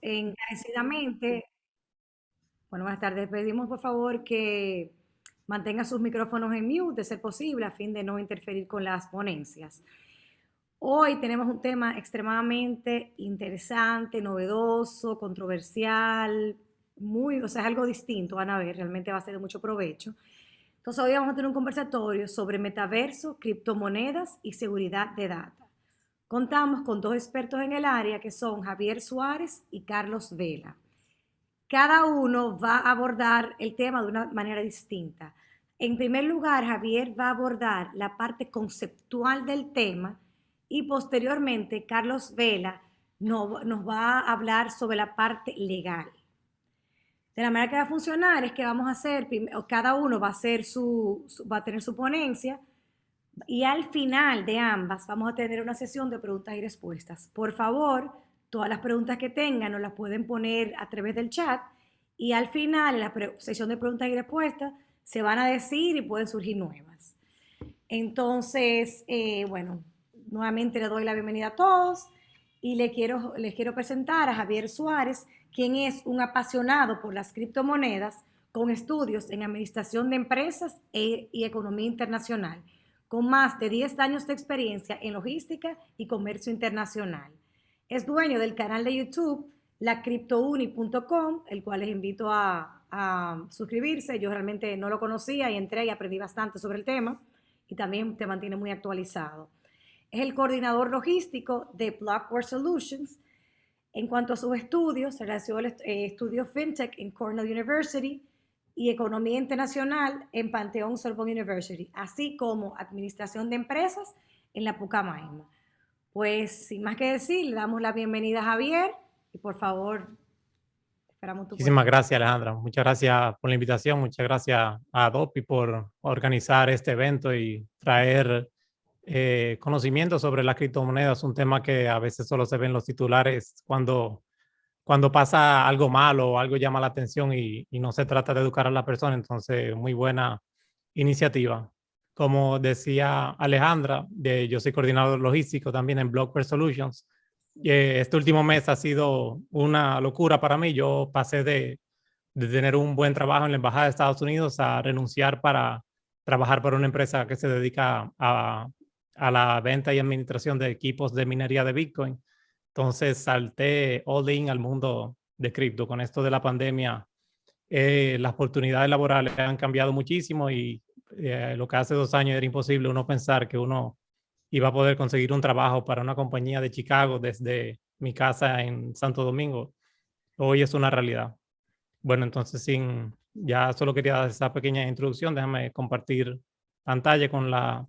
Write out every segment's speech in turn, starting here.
encarecidamente, bueno, buenas tardes, pedimos por favor que mantenga sus micrófonos en mute, de ser posible, a fin de no interferir con las ponencias. Hoy tenemos un tema extremadamente interesante, novedoso, controversial, o sea, es algo distinto, van a ver, realmente va a ser de mucho provecho. Entonces hoy vamos a tener un conversatorio sobre metaverso, criptomonedas y seguridad de data. Contamos con dos expertos en el área que son Javier Suárez y Carlos Vela. Cada uno va a abordar el tema de una manera distinta. En primer lugar, Javier va a abordar la parte conceptual del tema y posteriormente Carlos Vela nos va a hablar sobre la parte legal. De la manera que va a funcionar es que vamos a hacer, cada uno va a, va a tener su ponencia y al final de ambas vamos a tener una sesión de preguntas y respuestas. Por favor, todas las preguntas que tengan nos las pueden poner a través del chat y al final, en la sesión de preguntas y respuestas, se van a decir y pueden surgir nuevas. Entonces, bueno, nuevamente le doy la bienvenida a todos y les quiero presentar a Javier Suárez, quien es un apasionado por las criptomonedas con estudios en administración de empresas y economía internacional, con más de 10 años de experiencia en logística y comercio internacional. Es dueño del canal de YouTube lacriptouni.com, el cual les invito a suscribirse. Yo realmente no lo conocía y entré y aprendí bastante sobre el tema y también te mantiene muy actualizado. Es el coordinador logístico de Blockware Solutions. En cuanto a sus estudios, realizó estudio FinTech en Cornell University y Economía Internacional en Panteón Sorbonne University, así como Administración de Empresas en la Pucamaima. Pues, sin más que decir, le damos la bienvenida a Javier y por favor, esperamos tu Muchísimas ponencia. gracias, Alejandra. Muchas gracias por la invitación. Muchas gracias a Adopi por organizar este evento y traer conocimiento sobre las criptomonedas, un tema que a veces solo se ve en los titulares cuando pasa algo malo o algo llama la atención y no se trata de educar a la persona. Entonces, muy buena iniciativa. Como decía Alejandra, yo soy coordinador logístico también en Blockware Solutions. Este último mes ha sido una locura para mí. Yo pasé de tener un buen trabajo en la Embajada de Estados Unidos a renunciar para trabajar para una empresa que se dedica a la venta y administración de equipos de minería de Bitcoin. Entonces salté all in al mundo de cripto. Con esto de la pandemia, las oportunidades laborales han cambiado muchísimo y lo que hace 2 años era imposible uno pensar que uno iba a poder conseguir un trabajo para una compañía de Chicago desde mi casa en Santo Domingo. Hoy es una realidad. Bueno, entonces ya solo quería dar esa pequeña introducción. Déjame compartir pantalla con la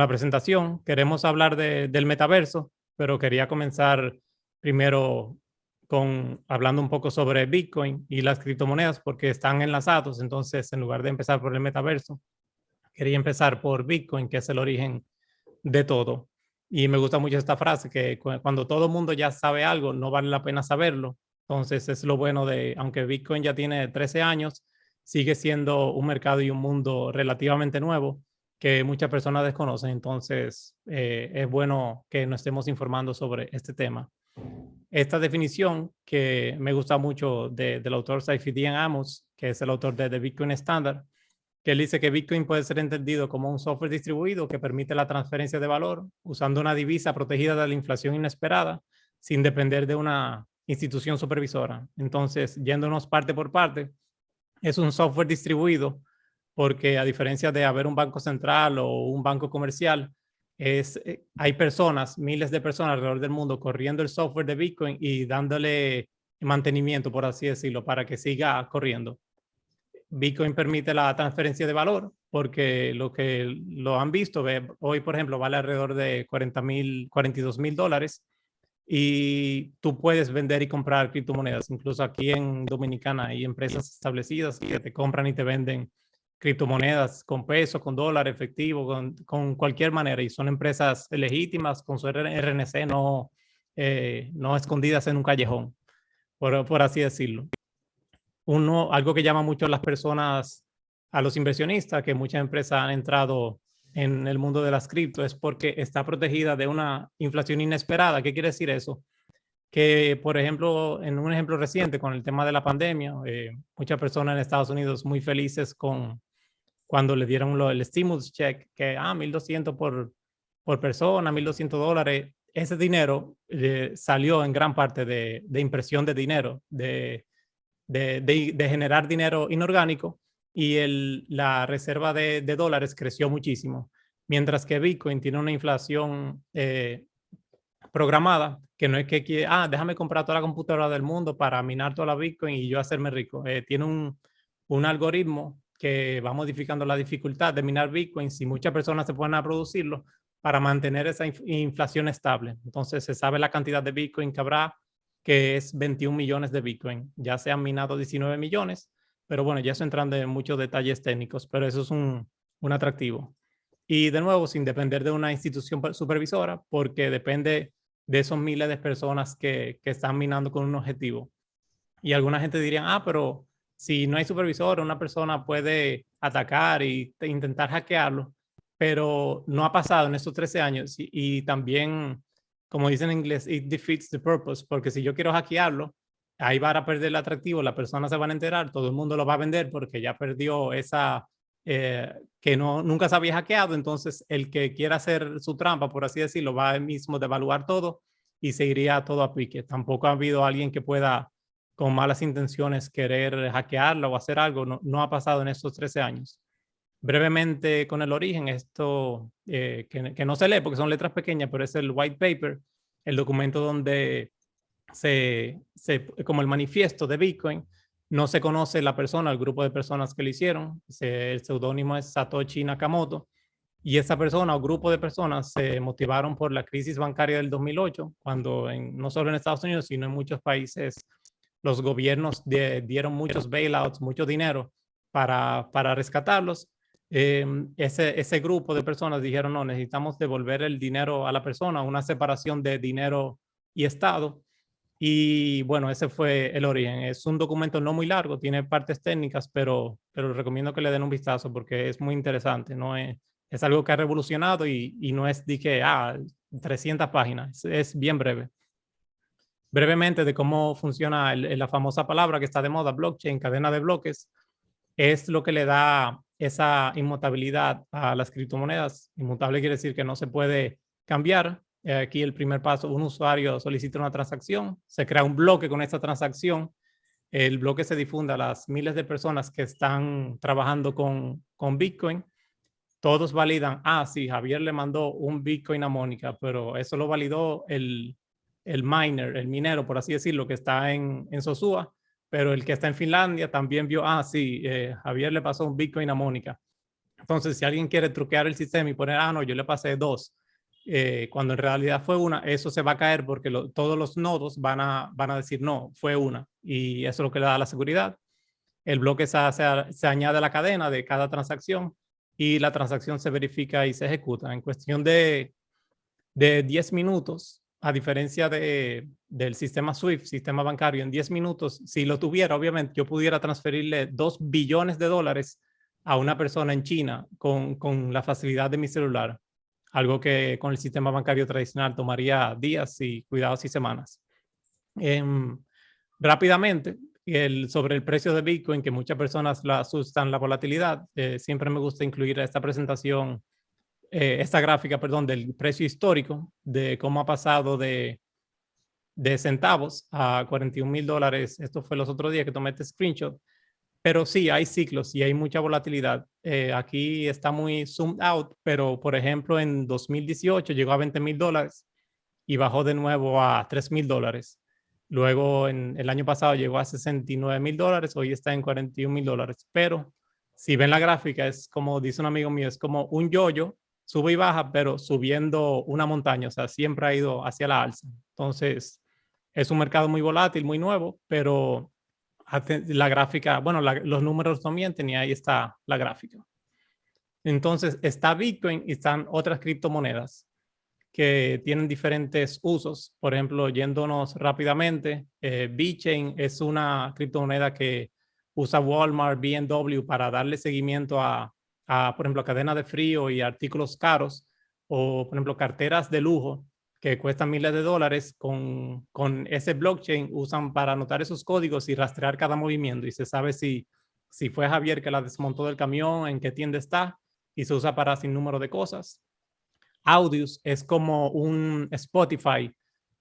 presentación. Queremos hablar del metaverso, pero quería comenzar primero hablando un poco sobre Bitcoin y las criptomonedas porque están enlazados. Entonces, en lugar de empezar por el metaverso, quería empezar por Bitcoin, que es el origen de todo. Y me gusta mucho esta frase, que cuando todo el mundo ya sabe algo, no vale la pena saberlo. Entonces es lo bueno aunque Bitcoin ya tiene 13 años, sigue siendo un mercado y un mundo relativamente nuevo que muchas personas desconocen. Entonces es bueno que nos estemos informando sobre este tema. Esta definición que me gusta mucho del autor Saifedean Amos, que es el autor de The Bitcoin Standard, que él dice que Bitcoin puede ser entendido como un software distribuido que permite la transferencia de valor usando una divisa protegida de la inflación inesperada sin depender de una institución supervisora. Entonces, yéndonos parte por parte, es un software distribuido porque a diferencia de haber un banco central o un banco comercial, hay personas, miles de personas alrededor del mundo corriendo el software de Bitcoin y dándole mantenimiento, por así decirlo, para que siga corriendo. Bitcoin permite la transferencia de valor porque lo que lo han visto, hoy por ejemplo vale alrededor de 42 mil dólares y tú puedes vender y comprar criptomonedas. Incluso aquí en Dominicana hay empresas establecidas que te compran y te venden criptomonedas con peso, con dólar, efectivo, con cualquier manera. Y son empresas legítimas con su RNC, no escondidas en un callejón, por así decirlo. Algo que llama mucho a las personas, a los inversionistas, que muchas empresas han entrado en el mundo de las cripto, es porque está protegida de una inflación inesperada. ¿Qué quiere decir eso? que, por ejemplo, en un ejemplo reciente con el tema de la pandemia, muchas personas en Estados Unidos muy felices con cuando le dieron el stimulus check, que 1,200 por persona, $1,200. Ese dinero salió en gran parte de impresión de dinero, de generar dinero inorgánico, y la reserva de dólares creció muchísimo, mientras que Bitcoin tiene una inflación programada, que no es que déjame comprar toda la computadora del mundo para minar toda la Bitcoin y yo hacerme rico. Tiene un algoritmo que va modificando la dificultad de minar Bitcoin si muchas personas se ponen a producirlo para mantener esa inflación estable. Entonces se sabe la cantidad de Bitcoin que habrá, que es 21 millones de Bitcoin. Ya se han minado 19 millones, pero bueno, ya eso entrando en muchos detalles técnicos, pero eso es un atractivo. Y de nuevo, sin depender de una institución supervisora, porque depende de esos miles de personas que están minando con un objetivo. Y alguna gente diría, pero si no hay supervisor, una persona puede atacar e intentar hackearlo, pero no ha pasado en estos 13 años y también, como dicen en inglés, it defeats the purpose, porque si yo quiero hackearlo, ahí va a perder el atractivo, las personas se van a enterar, todo el mundo lo va a vender porque ya perdió esa, que no, nunca se había hackeado, entonces el que quiera hacer su trampa, por así decirlo, va a mismo devaluar todo y se iría todo a pique. Tampoco ha habido alguien que pueda con malas intenciones querer hackearla o hacer algo, no, no ha pasado en estos 13 años. Brevemente con el origen, esto que no se lee porque son letras pequeñas, pero es el white paper, el documento donde como el manifiesto de Bitcoin, no se conoce la persona, el grupo de personas que lo hicieron, el seudónimo es Satoshi Nakamoto, y esa persona o grupo de personas se motivaron por la crisis bancaria del 2008, cuando no solo en Estados Unidos, sino en muchos países los gobiernos dieron muchos bailouts, mucho dinero para rescatarlos. Ese grupo de personas dijeron, no, necesitamos devolver el dinero a la persona, una separación de dinero y Estado. Y bueno, ese fue el origen. Es un documento no muy largo, tiene partes técnicas, pero recomiendo que le den un vistazo porque es muy interesante. No es algo que ha revolucionado y no es de que, 300 páginas, es bien breve. Brevemente de cómo funciona la famosa palabra que está de moda, blockchain, cadena de bloques, es lo que le da esa inmutabilidad a las criptomonedas. Inmutable quiere decir que no se puede cambiar. Aquí el primer paso, un usuario solicita una transacción, se crea un bloque con esta transacción, el bloque se difunde a las miles de personas que están trabajando con Bitcoin, todos validan, sí, Javier le mandó un Bitcoin a Mónica, pero eso lo validó el miner, el minero, por así decirlo, que está en Sosúa, pero el que está en Finlandia también vio, sí, Javier le pasó un Bitcoin a Mónica. Entonces, si alguien quiere truquear el sistema y poner, no, yo le pasé dos, cuando en realidad fue una, eso se va a caer porque todos los nodos van a decir, no, fue una. Y eso es lo que le da la seguridad. El bloque se añade a la cadena de cada transacción y la transacción se verifica y se ejecuta en cuestión de 10 minutos, a diferencia del sistema SWIFT, sistema bancario, en 10 minutos, si lo tuviera, obviamente, yo pudiera transferirle 2 billones de dólares a una persona en China con la facilidad de mi celular, algo que con el sistema bancario tradicional tomaría días y cuidados y semanas. Rápidamente, sobre el precio de Bitcoin, que muchas personas la asustan la volatilidad, siempre me gusta incluir esta presentación, esta gráfica, perdón, del precio histórico, de cómo ha pasado de centavos a $41,000. Esto fue los otros días que tomé este screenshot. Pero sí, hay ciclos y hay mucha volatilidad. Aquí está muy zoomed out, pero por ejemplo en 2018 llegó a $20,000 y bajó de nuevo a $3,000. Luego en el año pasado llegó a $69,000, hoy está en $41,000. Pero si ven la gráfica, es como dice un amigo mío, es como un yoyo, sube y baja, pero subiendo una montaña, o sea, siempre ha ido hacia la alza. Entonces, es un mercado muy volátil, muy nuevo, pero la gráfica, bueno, los números no mienten y ahí está la gráfica. Entonces, está Bitcoin y están otras criptomonedas que tienen diferentes usos. Por ejemplo, yéndonos rápidamente, VeChain es una criptomoneda que usa Walmart, BMW para darle seguimiento por ejemplo, cadena de frío y artículos caros, o, por ejemplo, carteras de lujo. que cuestan miles de dólares, con ese blockchain usan para anotar esos códigos y rastrear cada movimiento y se sabe si fue Javier que la desmontó del camión, en qué tienda está y se usa para sin número de cosas. Audius es como un Spotify,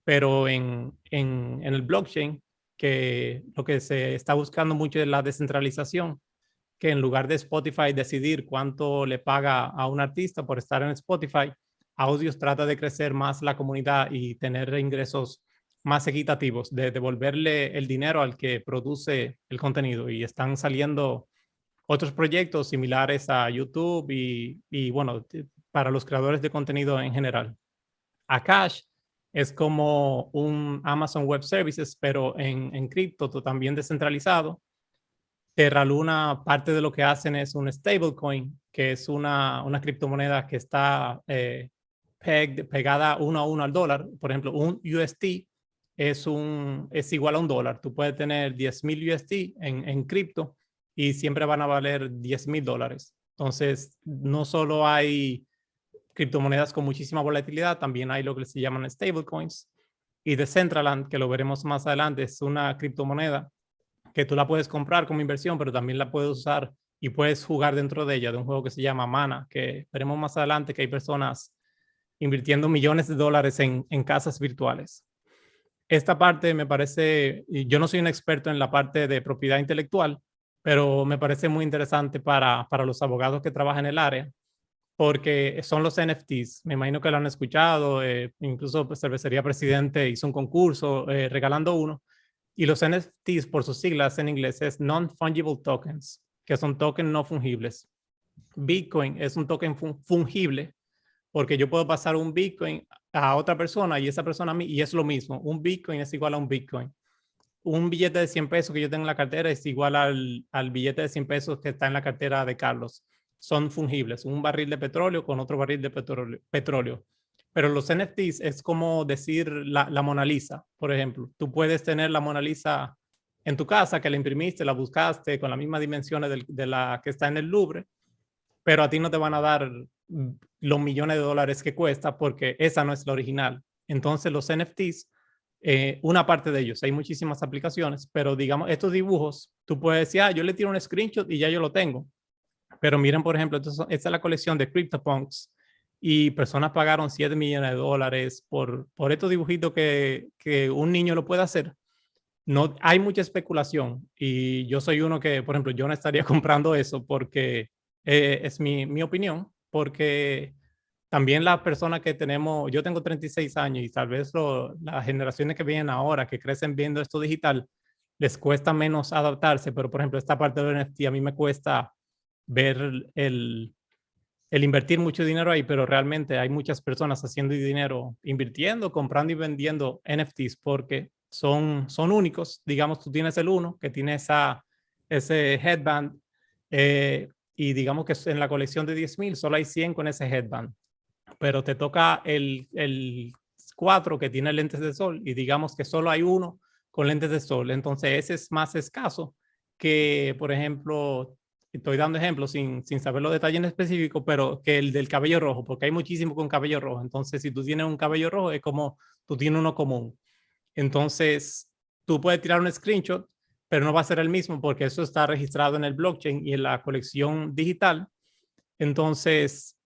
pero en el blockchain, que lo que se está buscando mucho es la descentralización, que en lugar de Spotify decidir cuánto le paga a un artista por estar en Spotify, Audios trata de crecer más la comunidad y tener ingresos más equitativos, de devolverle el dinero al que produce el contenido. Y están saliendo otros proyectos similares a YouTube y bueno, para los creadores de contenido en general. Akash es como un Amazon Web Services, pero en cripto, también descentralizado. Terra Luna, parte de lo que hacen es un stablecoin, que es una criptomoneda que está pegada uno a uno al dólar. Por ejemplo, un UST es igual a un dólar. Tú puedes tener 10,000 UST en cripto y siempre van a valer 10,000 dólares. Entonces, no solo hay criptomonedas con muchísima volatilidad, también hay lo que se llaman stablecoins. Y Decentraland, que lo veremos más adelante, es una criptomoneda que tú la puedes comprar como inversión, pero también la puedes usar y puedes jugar dentro de ella, de un juego que se llama Mana, que veremos más adelante que hay personas invirtiendo millones de dólares en casas virtuales. Esta parte me parece, yo no soy un experto en la parte de propiedad intelectual, pero me parece muy interesante para los abogados que trabajan en el área, porque son los NFTs. Me imagino que lo han escuchado, incluso pues, Cervecería Presidente hizo un concurso regalando uno. Y los NFTs, por sus siglas en inglés, es Non-Fungible Tokens, que son tokens no fungibles. Bitcoin es un token fungible, porque yo puedo pasar un Bitcoin a otra persona y esa persona a mí, y es lo mismo. Un Bitcoin es igual a un Bitcoin. Un billete de 100 pesos que yo tengo en la cartera es igual al billete de 100 pesos que está en la cartera de Carlos. Son fungibles. Un barril de petróleo con otro barril de petróleo. Pero los NFTs es como decir la Mona Lisa, por ejemplo. Tú puedes tener la Mona Lisa en tu casa, que la imprimiste, la buscaste con las mismas dimensiones de la que está en el Louvre, pero a ti no te van a dar los millones de dólares que cuesta porque esa no es la original. Entonces los NFTs, una parte de ellos, hay muchísimas aplicaciones, pero digamos, estos dibujos, tú puedes decir, yo le tiro un screenshot y ya yo lo tengo. Pero miren, por ejemplo, esta es la colección de CryptoPunks y personas pagaron 7 millones de dólares por estos dibujitos que un niño lo puede hacer. No, hay mucha especulación y yo soy uno que, por ejemplo, yo no estaría comprando eso porque es mi opinión, porque también las personas que tenemos, yo tengo 36 años y tal vez las generaciones que vienen ahora, que crecen viendo esto digital, les cuesta menos adaptarse, pero por ejemplo, esta parte del NFT a mí me cuesta ver el invertir mucho dinero ahí, pero realmente hay muchas personas haciendo dinero invirtiendo, comprando y vendiendo NFTs porque son únicos. Digamos, tú tienes el uno que tiene ese headband y digamos que en la colección de 10,000 solo hay 100 con ese headband, pero te toca el 4 que tiene lentes de sol y digamos que solo hay uno con lentes de sol. Entonces ese es más escaso que, por ejemplo, estoy dando ejemplos sin saber los detalles en específico, pero que el del cabello rojo, porque hay muchísimo con cabello rojo. Entonces, si tú tienes un cabello rojo, es como tú tienes uno común. Entonces, tú puedes tirar un screenshot, pero no va a ser el mismo porque eso está registrado en el blockchain y en la colección digital. Entonces,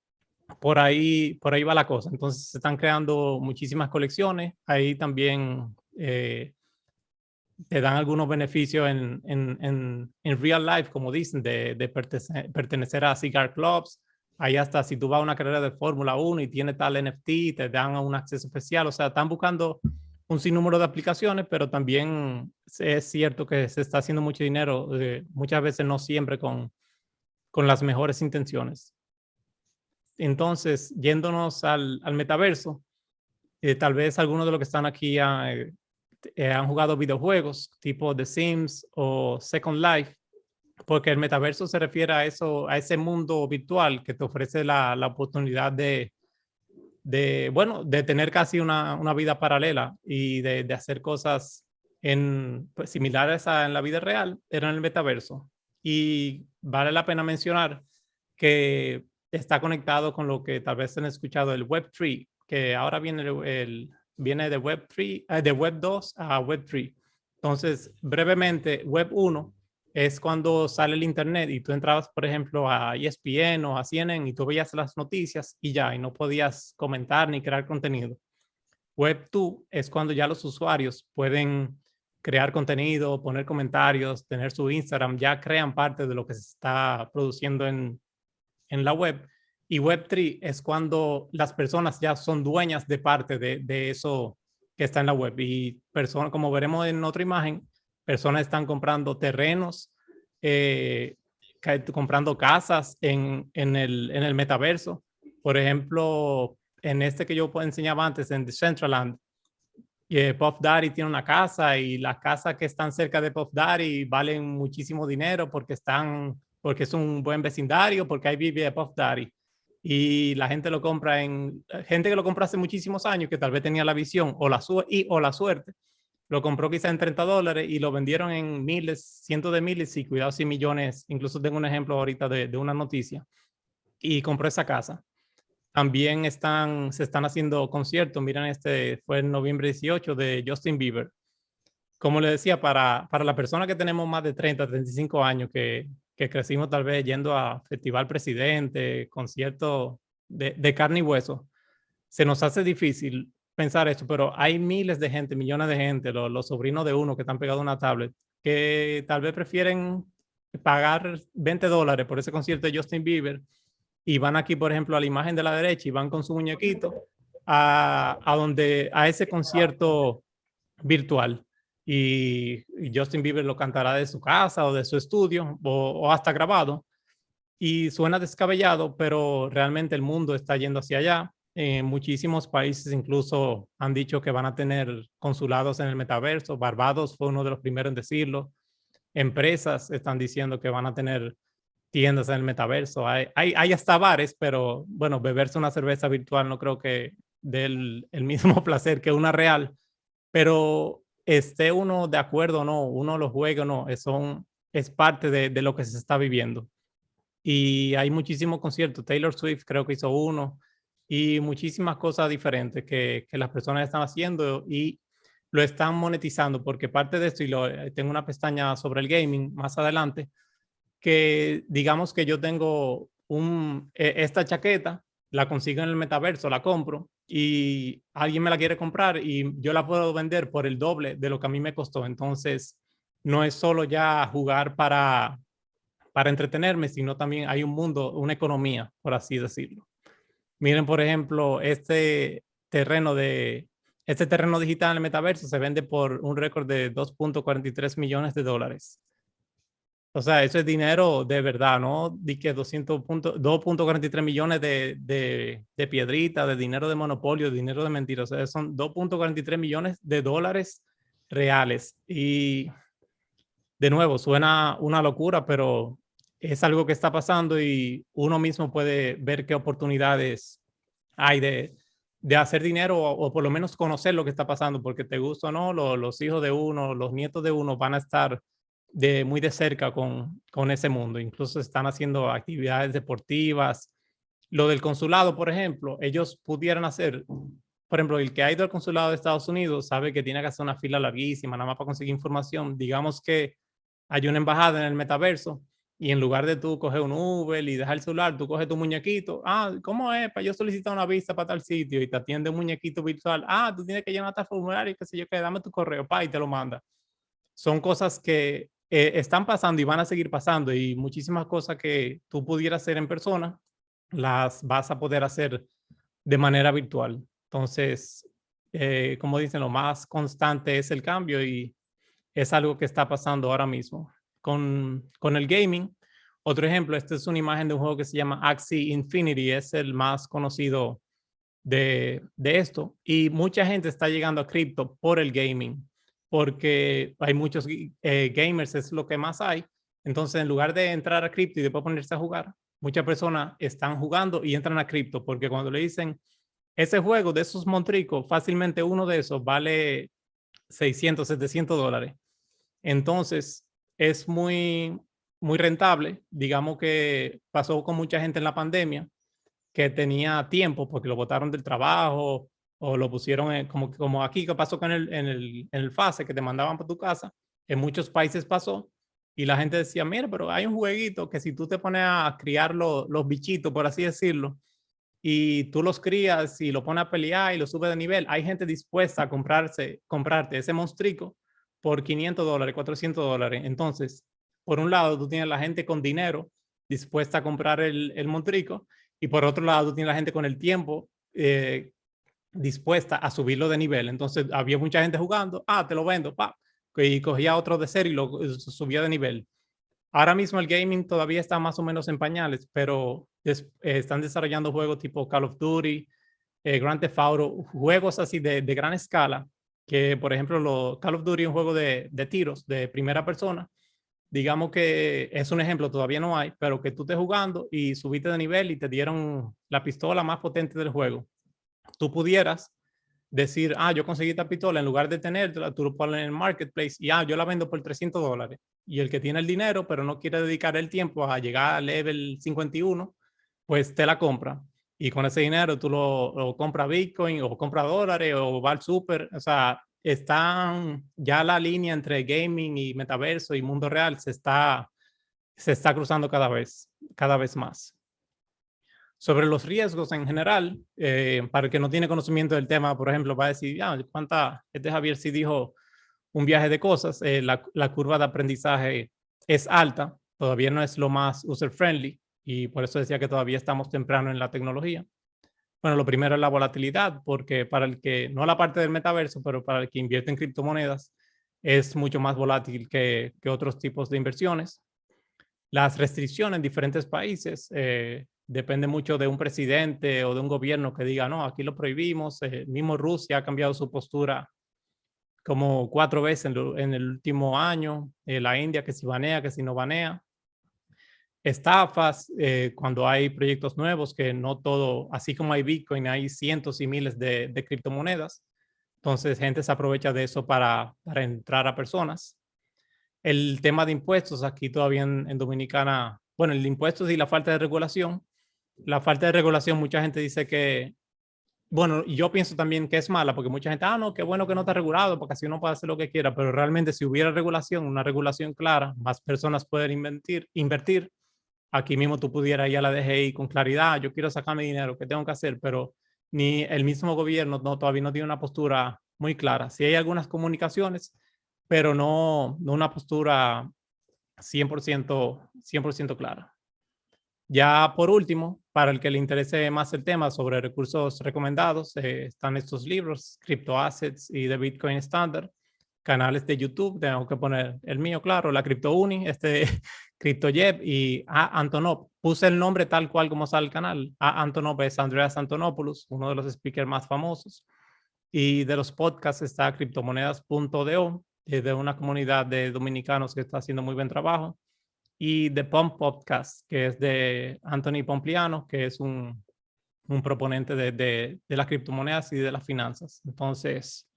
por ahí va la cosa. Entonces, se están creando muchísimas colecciones. Ahí también te dan algunos beneficios en real life, como dicen, de pertenecer a cigar clubs. Ahí hasta si tú vas a una carrera de Fórmula 1 y tiene tal NFT, te dan un acceso especial. O sea, están buscando un sinnúmero de aplicaciones, pero también es cierto que se está haciendo mucho dinero, muchas veces no siempre con las mejores intenciones. Entonces, yéndonos al metaverso, tal vez algunos de los que están aquí han jugado videojuegos tipo The Sims o Second Life, porque el metaverso se refiere a eso, a ese mundo virtual que te ofrece la oportunidad bueno, de tener casi una vida paralela y de hacer cosas pues, similares a en la vida real, pero en el metaverso. Y vale la pena mencionar que está conectado con lo que tal vez han escuchado el Web3, que ahora viene, viene de Web 3, de Web 2 a Web 3. Entonces, brevemente, Web 1 es cuando sale el Internet y tú entrabas, por ejemplo, a ESPN o a CNN y tú veías las noticias y ya, y no podías comentar ni crear contenido. Web 2 es cuando ya los usuarios pueden crear contenido, poner comentarios, tener su Instagram, ya crean parte de lo que se está produciendo en la web. Y Web 3 es cuando las personas ya son dueñas de parte de eso que está en la web. Y personas, como veremos en otra imagen, personas están comprando terrenos, comprando casas en el metaverso. Por ejemplo, en este que yo enseñaba antes, en Decentraland, Puff Daddy tiene una casa y las casas que están cerca de Puff Daddy valen muchísimo dinero porque es un buen vecindario, porque ahí vive Puff Daddy. Y la gente lo compra gente que lo compra hace muchísimos años, que tal vez tenía la visión o la suerte, lo compró quizá en $30 y lo vendieron en miles, cientos de miles y cuidado si millones. Incluso tengo un ejemplo ahorita de una noticia y compró esa casa. También se están haciendo conciertos. Miren, este fue en noviembre 18 de Justin Bieber. Como le decía, para la persona que tenemos más de 30, 35 años, que crecimos tal vez yendo a Festival Presidente, conciertos de carne y hueso, se nos hace difícil pensar esto, pero hay miles de gente, millones de gente, los sobrinos de uno que están pegados a una tablet, que tal vez prefieren pagar $20 por ese concierto de Justin Bieber y van aquí, por ejemplo, a la imagen de la derecha y van con su muñequito a ese concierto virtual. Y Justin Bieber lo cantará de su casa o de su estudio o hasta grabado. Y suena descabellado, pero realmente el mundo está yendo hacia allá. Muchísimos países incluso han dicho que van a tener consulados en el metaverso. Barbados fue uno de los primeros en decirlo. Empresas están diciendo que van a tener tiendas en el metaverso. Hay hasta bares, pero bueno, beberse una cerveza virtual no creo que dé el mismo placer que una real. Pero esté uno de acuerdo o no, uno lo juegue o no, es parte de lo que se está viviendo. Y hay muchísimos conciertos. Taylor Swift creo que hizo uno y muchísimas cosas diferentes que las personas están haciendo y lo están monetizando porque parte de esto, y tengo una pestaña sobre el gaming más adelante, que digamos que yo tengo esta chaqueta, la consigo en el metaverso, la compro y alguien me la quiere comprar y yo la puedo vender por el doble de lo que a mí me costó. Entonces, no es solo ya jugar para entretenerme, sino también hay un mundo, una economía, por así decirlo. Miren, por ejemplo, este terreno digital en el metaverso se vende por un récord de 2.43 millones de dólares. O sea, eso es dinero de verdad, ¿no? Di que 2.43 millones de piedrita, de dinero de monopolio, de dinero de mentiras. O sea, son 2.43 millones de dólares reales. Y de nuevo, suena una locura, pero es algo que está pasando y uno mismo puede ver qué oportunidades hay de hacer dinero o por lo menos conocer lo que está pasando, porque te gusta o no, los hijos de uno, los nietos de uno van a estar muy de cerca con ese mundo. Incluso están haciendo actividades deportivas. Lo del consulado, por ejemplo, ellos pudieran hacer, por ejemplo, el que ha ido al consulado de Estados Unidos sabe que tiene que hacer una fila larguísima, nada más para conseguir información. Digamos que hay una embajada en el metaverso y en lugar de tú coger un Uber y dejar el celular, tú coges tu muñequito. Ah, ¿cómo es? Para yo solicitar una visa para tal sitio y te atiende un muñequito virtual. Ah, tú tienes que llenar este formulario y qué sé yo, que dame tu correo, pa, y te lo manda. Son cosas que están pasando y van a seguir pasando y muchísimas cosas que tú pudieras hacer en persona las vas a poder hacer de manera virtual. Entonces, como dicen, lo más constante es el cambio y es algo que está pasando ahora mismo. Con el gaming, otro ejemplo, esta es una imagen de un juego que se llama Axie Infinity, es el más conocido de esto. Y mucha gente está llegando a cripto por el gaming, porque hay muchos gamers, es lo que más hay. Entonces, en lugar de entrar a cripto y después ponerse a jugar, muchas personas están jugando y entran a cripto, porque cuando le dicen ese juego de esos montricos, fácilmente uno de esos vale 600, $700. Entonces, es muy rentable. Digamos que pasó con mucha gente en la pandemia, que tenía tiempo porque lo botaron del trabajo o lo pusieron como aquí que pasó con en el FASE que te mandaban para tu casa. En muchos países pasó y la gente decía, mira, pero hay un jueguito que si tú te pones a criar los bichitos, por así decirlo, y tú los crías y lo pones a pelear y lo subes de nivel, hay gente dispuesta a comprarte ese monstruico por $500, $400. Entonces, por un lado, tú tienes la gente con dinero dispuesta a comprar el monstruico y por otro lado, tú tienes la gente con el tiempo dispuesta a subirlo de nivel. Entonces, había mucha gente jugando, te lo vendo, pa, y cogía otro de cero y lo subía de nivel. Ahora mismo el gaming todavía está más o menos en pañales, pero están desarrollando juegos tipo Call of Duty, Grand Theft Auto, juegos así de gran escala, que por ejemplo Call of Duty es un juego de tiros de primera persona. Digamos que es un ejemplo, todavía no hay, pero que tú estés jugando y subiste de nivel y te dieron la pistola más potente del juego. Tú pudieras decir, yo conseguí esta pistola, en lugar de tenerla, tú lo pones en el marketplace y yo la vendo por $300. Y el que tiene el dinero, pero no quiere dedicar el tiempo a llegar al level 51, pues te la compra. Y con ese dinero tú lo compras Bitcoin o compras dólares o va al super. O sea, están ya la línea entre gaming y metaverso y mundo real se está cruzando cada vez más. Sobre los riesgos en general, para el que no tiene conocimiento del tema, por ejemplo, va a decir, Javier sí dijo un viaje de cosas, la curva de aprendizaje es alta, todavía no es lo más user-friendly y por eso decía que todavía estamos temprano en la tecnología. Bueno, lo primero es la volatilidad, porque para el que, no la parte del metaverso, pero para el que invierte en criptomonedas, es mucho más volátil que otros tipos de inversiones. Las restricciones en diferentes países depende mucho de un presidente o de un gobierno que diga, no, aquí lo prohibimos. Mismo Rusia ha cambiado su postura como 4 veces en el último año. La India que si banea, que si no banea. Estafas, cuando hay proyectos nuevos, que no todo, así como hay Bitcoin, hay cientos y miles de criptomonedas. Entonces, gente se aprovecha de eso para entrar a personas. El tema de impuestos, aquí todavía en Dominicana, bueno, el impuestos y la falta de regulación. La falta de regulación, mucha gente dice que, bueno, y yo pienso también que es mala, porque mucha gente, no, qué bueno que no está regulado, porque así uno puede hacer lo que quiera, pero realmente si hubiera regulación, una regulación clara, más personas pueden invertir. Aquí mismo tú pudieras ir a la DGI con claridad, yo quiero sacar mi dinero, ¿qué tengo que hacer? Pero ni el mismo gobierno todavía no tiene una postura muy clara. Sí hay algunas comunicaciones, pero no una postura 100% clara. Ya por último, para el que le interese más el tema sobre recursos recomendados, están estos libros, Crypto Assets y The Bitcoin Standard, canales de YouTube, tengo que poner el mío, claro, la Crypto Uni, CryptoJeb y Antonov. Puse el nombre tal cual como sale el canal. Antonov es Andreas Antonopoulos, uno de los speakers más famosos. Y de los podcasts está criptomonedas.do, de una comunidad de dominicanos que está haciendo muy buen trabajo. Y The Pump Podcast, que es de Anthony Pompliano, que es un proponente de las criptomonedas y de las finanzas. Entonces,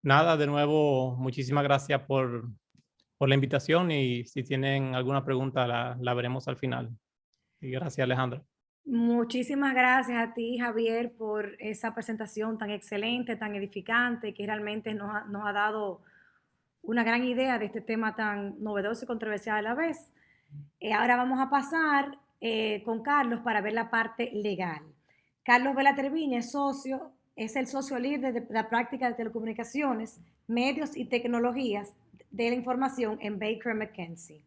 nada, de nuevo, muchísimas gracias por la invitación y si tienen alguna pregunta la veremos al final. Y gracias, Alejandra. Muchísimas gracias a ti, Javier, por esa presentación tan excelente, tan edificante, que realmente nos ha dado una gran idea de este tema tan novedoso y controversial a la vez. Ahora vamos a pasar con Carlos para ver la parte legal. Carlos Vela Terviña es el socio líder de la práctica de telecomunicaciones, medios y tecnologías de la información en Baker McKenzie.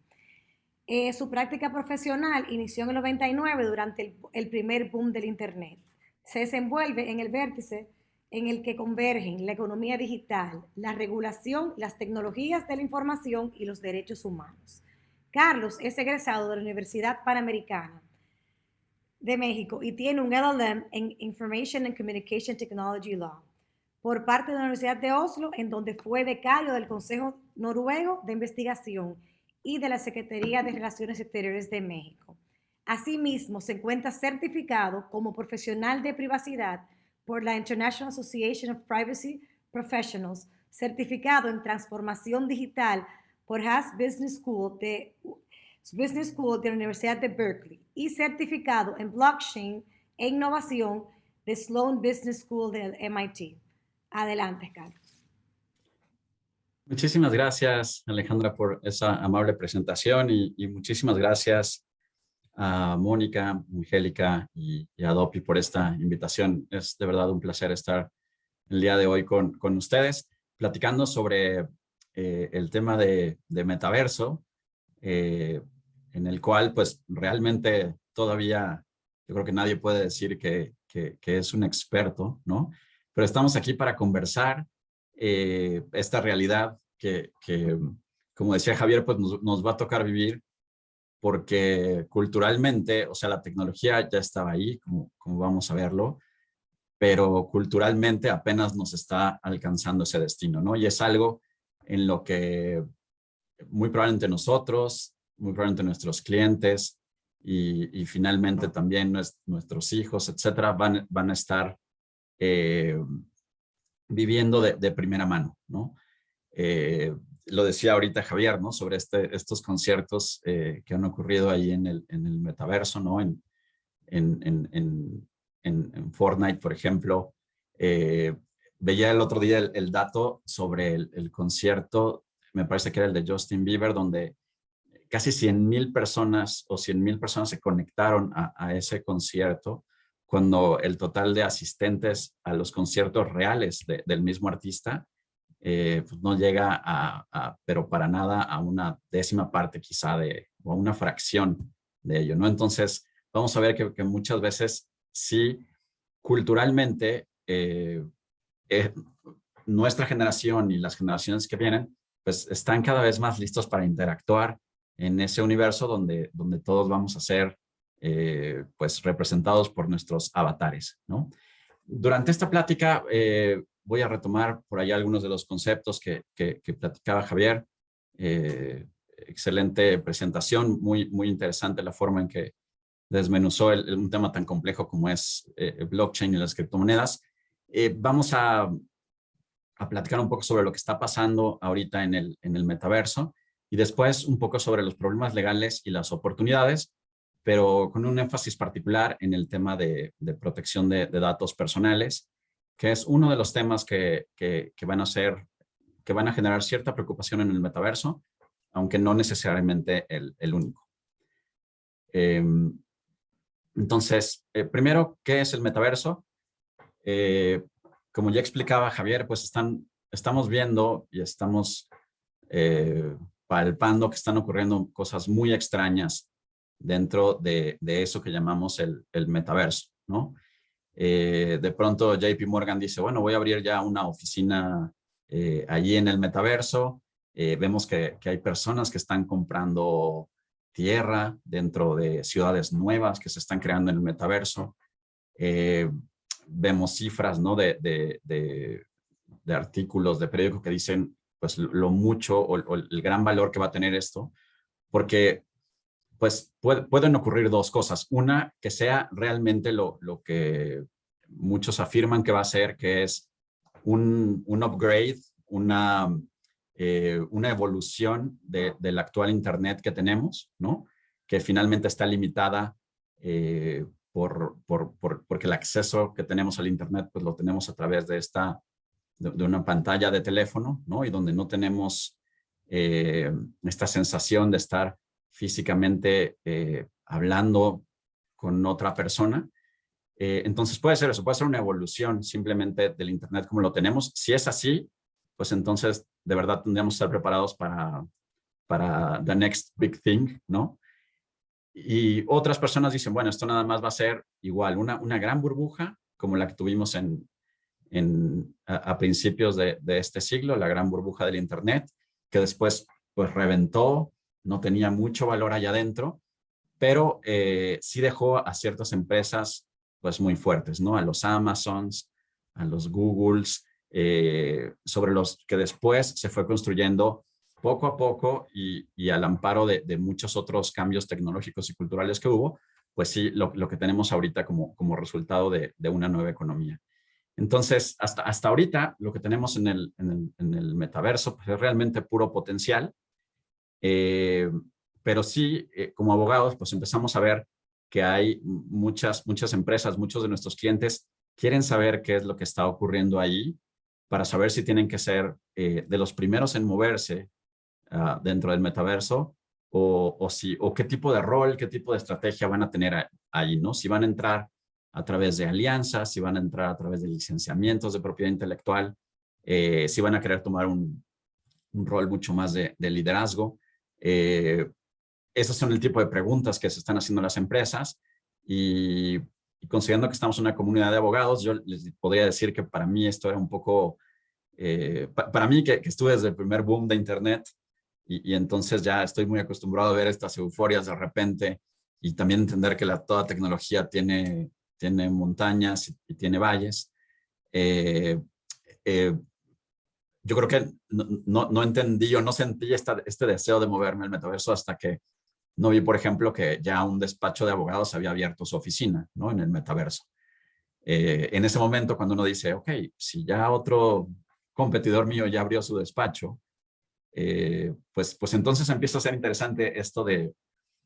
Su práctica profesional inició en el 99 durante el primer boom del Internet. Se desenvuelve en el vértice en el que convergen la economía digital, la regulación, las tecnologías de la información y los derechos humanos. Carlos es egresado de la Universidad Panamericana de México y tiene un LLM en Information and Communication Technology Law por parte de la Universidad de Oslo, en donde fue becario del Consejo Noruego de Investigación y de la Secretaría de Relaciones Exteriores de México. Asimismo, se encuentra certificado como profesional de privacidad por la International Association of Privacy Professionals, certificado en transformación digital por Haas Business School de la Universidad de Berkeley y certificado en blockchain e Innovación de Sloan Business School del MIT. Adelante, Carlos. Muchísimas gracias, Alejandra, por esa amable presentación y muchísimas gracias a Mónica, Angélica y a Dopi por esta invitación. Es de verdad un placer estar el día de hoy con ustedes, platicando sobre el tema de metaverso, en el cual pues realmente todavía yo creo que nadie puede decir que es un experto, ¿no? Pero estamos aquí para conversar esta realidad que, como decía Javier, pues nos va a tocar vivir porque culturalmente, o sea, la tecnología ya estaba ahí, como vamos a verlo, pero culturalmente apenas nos está alcanzando ese destino, ¿no? Y es algo en lo que muy probablemente nosotros, muy probablemente nuestros clientes y finalmente también nuestros hijos, etcétera, van a estar viviendo de primera mano, ¿no? Lo decía ahorita Javier, ¿no? Sobre estos conciertos que han ocurrido ahí en el metaverso, ¿no? En Fortnite, por ejemplo. Veía el otro día el dato sobre el concierto, me parece que era el de Justin Bieber, donde casi 100,000 personas o 100,000 personas se conectaron a ese concierto, cuando el total de asistentes a los conciertos reales del mismo artista pues no llega pero para nada a una décima parte quizá o a una fracción de ello, ¿no? Entonces, vamos a ver que muchas veces sí, culturalmente, nuestra generación y las generaciones que vienen, pues están cada vez más listos para interactuar en ese universo donde todos vamos a ser pues representados por nuestros avatares, ¿no? Durante esta plática voy a retomar por ahí algunos de los conceptos que platicaba Javier. Excelente presentación, muy interesante la forma en que desmenuzó un tema tan complejo como es blockchain y las criptomonedas. Vamos a platicar un poco sobre lo que está pasando ahorita en el metaverso y después un poco sobre los problemas legales y las oportunidades, pero con un énfasis particular en el tema de protección de datos personales, que es uno de los temas que van a generar cierta preocupación en el metaverso, aunque no necesariamente el único. Entonces, primero, ¿qué es el metaverso? Como ya explicaba Javier, pues estamos viendo y estamos palpando que están ocurriendo cosas muy extrañas dentro de eso que llamamos el metaverso, ¿no? De pronto JP Morgan dice, bueno, voy a abrir ya una oficina allí en el metaverso. Vemos que hay personas que están comprando tierra dentro de ciudades nuevas que se están creando en el metaverso. Vemos cifras, ¿no? de artículos de periódico que dicen pues lo mucho o el gran valor que va a tener esto, porque pues pueden ocurrir dos cosas. Una, que sea realmente lo que muchos afirman que va a ser, que es un upgrade, una evolución del actual Internet que tenemos, ¿no? Que finalmente está limitada porque el acceso que tenemos al Internet pues lo tenemos a través de una pantalla de teléfono, ¿no? Y donde no tenemos esta sensación de estar físicamente hablando con otra persona. Entonces puede ser eso, puede ser una evolución simplemente del Internet como lo tenemos. Si es así, pues entonces de verdad tendríamos que estar preparados para the next big thing, ¿no? Y otras personas dicen, bueno, esto nada más va a ser igual, una gran burbuja como la que tuvimos a principios de este siglo, la gran burbuja del Internet, que después pues reventó, no tenía mucho valor allá adentro, pero sí dejó a ciertas empresas pues muy fuertes, ¿no? A los Amazons, a los Googles, sobre los que después se fue construyendo poco a poco y al amparo de muchos otros cambios tecnológicos y culturales que hubo, pues sí, lo que tenemos ahorita como resultado de una nueva economía. Entonces, hasta ahorita, lo que tenemos en el metaverso pues, es realmente puro potencial, pero sí, como abogados, pues empezamos a ver que hay muchas empresas, muchos de nuestros clientes quieren saber qué es lo que está ocurriendo ahí para saber si tienen que ser de los primeros en moverse dentro del metaverso o qué tipo de rol, qué tipo de estrategia van a tener ahí, ¿no? Si van a entrar a través de alianzas, si van a entrar a través de licenciamientos de propiedad intelectual, si van a querer tomar un rol mucho más de liderazgo. Esos son el tipo de preguntas que se están haciendo las empresas y considerando que estamos en una comunidad de abogados, yo les podría decir que para mí esto era un poco, para mí que estuve desde el primer boom de Internet y entonces ya estoy muy acostumbrado a ver estas euforias de repente y también entender que toda tecnología tiene montañas y tiene valles. Yo creo que no entendí o no sentí este deseo de moverme al metaverso hasta que no vi, por ejemplo, que ya un despacho de abogados había abierto su oficina, ¿no? En el metaverso. En ese momento, cuando uno dice, ok, si ya otro competidor mío ya abrió su despacho, pues entonces empieza a ser interesante esto de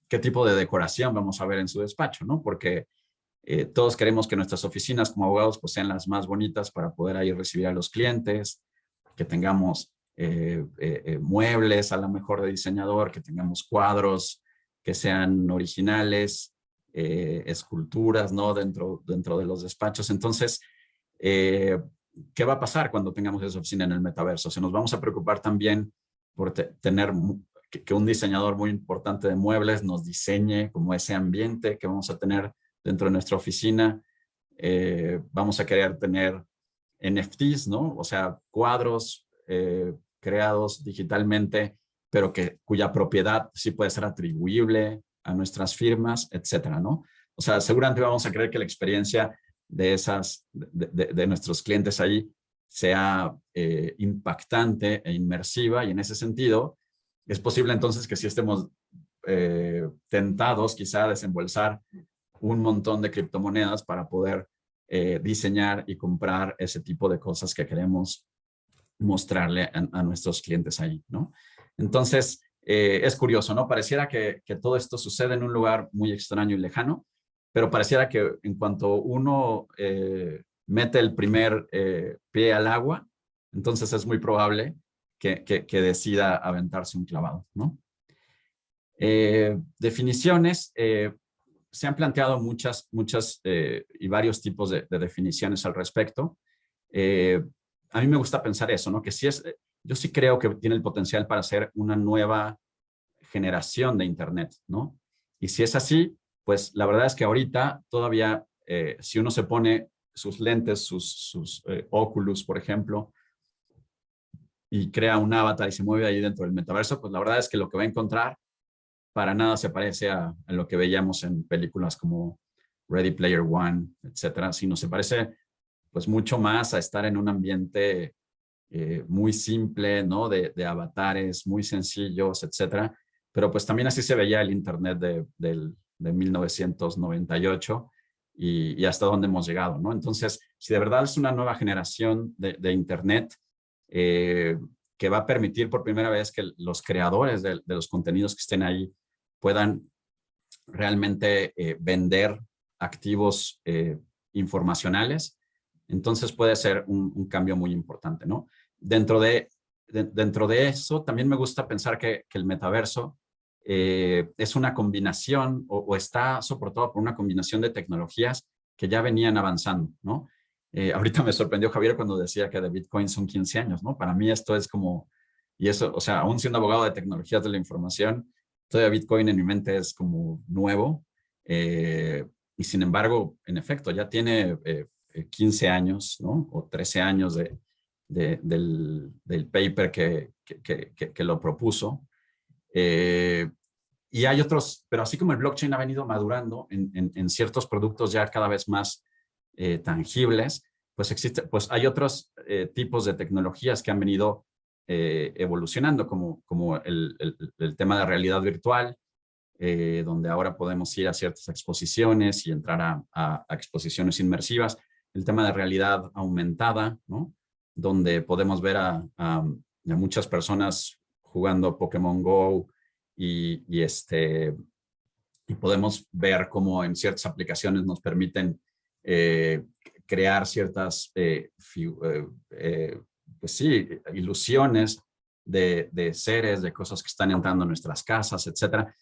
qué tipo de decoración vamos a ver en su despacho, ¿no? Porque todos queremos que nuestras oficinas como abogados pues, sean las más bonitas para poder ahí recibir a los clientes, que tengamos muebles a lo mejor de diseñador, que tengamos cuadros que sean originales, esculturas, ¿no? Dentro de los despachos. Entonces, ¿qué va a pasar cuando tengamos esa oficina en el metaverso? Se nos vamos a preocupar también por tener que un diseñador muy importante de muebles nos diseñe como ese ambiente que vamos a tener dentro de nuestra oficina. Vamos a querer tener NFTs, ¿no? O sea, cuadros creados digitalmente, pero cuya propiedad sí puede ser atribuible a nuestras firmas, etcétera, ¿no? O sea, seguramente vamos a querer que la experiencia de nuestros clientes ahí sea impactante e inmersiva, y en ese sentido es posible entonces que sí estemos tentados quizá a desembolsar un montón de criptomonedas para poder diseñar y comprar ese tipo de cosas que queremos mostrarle a nuestros clientes ahí, ¿no? Entonces, es curioso, ¿no? Pareciera que todo esto sucede en un lugar muy extraño y lejano, pero pareciera que en cuanto uno mete el primer pie al agua, entonces es muy probable que decida aventarse un clavado, ¿no? Definiciones. Se han planteado muchas y varios tipos de definiciones al respecto. A mí me gusta pensar eso, ¿no? Que yo sí creo que tiene el potencial para ser una nueva generación de Internet, ¿no? Y si es así, pues la verdad es que ahorita todavía, si uno se pone sus lentes, sus Oculus, por ejemplo, y crea un avatar y se mueve ahí dentro del metaverso, pues la verdad es que lo que va a encontrar para nada se parece a lo que veíamos en películas como Ready Player One, etcétera, sino se parece pues mucho más a estar en un ambiente muy simple, ¿no? De avatares muy sencillos, etcétera. Pero pues también así se veía el Internet de 1998 y hasta dónde hemos llegado, ¿no? Entonces, si de verdad es una nueva generación de Internet, que va a permitir por primera vez que los creadores de los contenidos que estén ahí puedan realmente vender activos informacionales, entonces puede ser un cambio muy importante, ¿no? Dentro de eso, también me gusta pensar que el metaverso es una combinación o está soportado por una combinación de tecnologías que ya venían avanzando, ¿no? Ahorita me sorprendió Javier cuando decía que de Bitcoin son 15 años, ¿no? Para mí esto es como, y eso, o sea, aún siendo abogado de tecnologías de la información, todavía Bitcoin en mi mente es como nuevo, y sin embargo, en efecto, ya tiene 15 años, ¿no? O 13 años del paper que lo propuso. Y hay otros, pero así como el blockchain ha venido madurando en ciertos productos ya cada vez más tangibles, pues hay otros tipos de tecnologías que han venido evolucionando, como el tema de realidad virtual, donde ahora podemos ir a ciertas exposiciones y entrar a exposiciones inmersivas. El tema de realidad aumentada, ¿no? Donde podemos ver a muchas personas jugando Pokémon Go y y podemos ver cómo en ciertas aplicaciones nos permiten crear ciertas, pues sí, ilusiones de seres, de cosas que están entrando en nuestras casas, etcétera.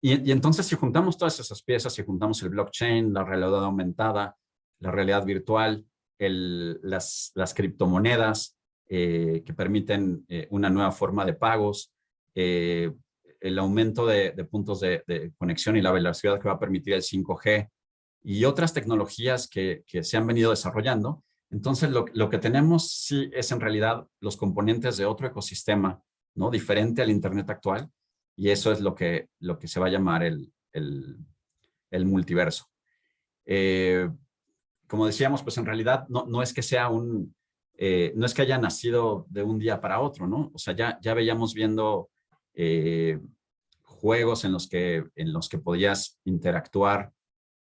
Y entonces, si juntamos todas esas piezas, si juntamos el blockchain, la realidad aumentada, la realidad virtual, las criptomonedas que permiten una nueva forma de pagos, el aumento de puntos de conexión y la velocidad que va a permitir el 5G y otras tecnologías que se han venido desarrollando. Entonces, lo que tenemos sí es en realidad los componentes de otro ecosistema, ¿no? Diferente al Internet actual, y eso es lo que se va a llamar el multiverso. Como decíamos, pues en realidad no es que sea no es que haya nacido de un día para otro, ¿no? O sea, ya veíamos viendo juegos en los que podías interactuar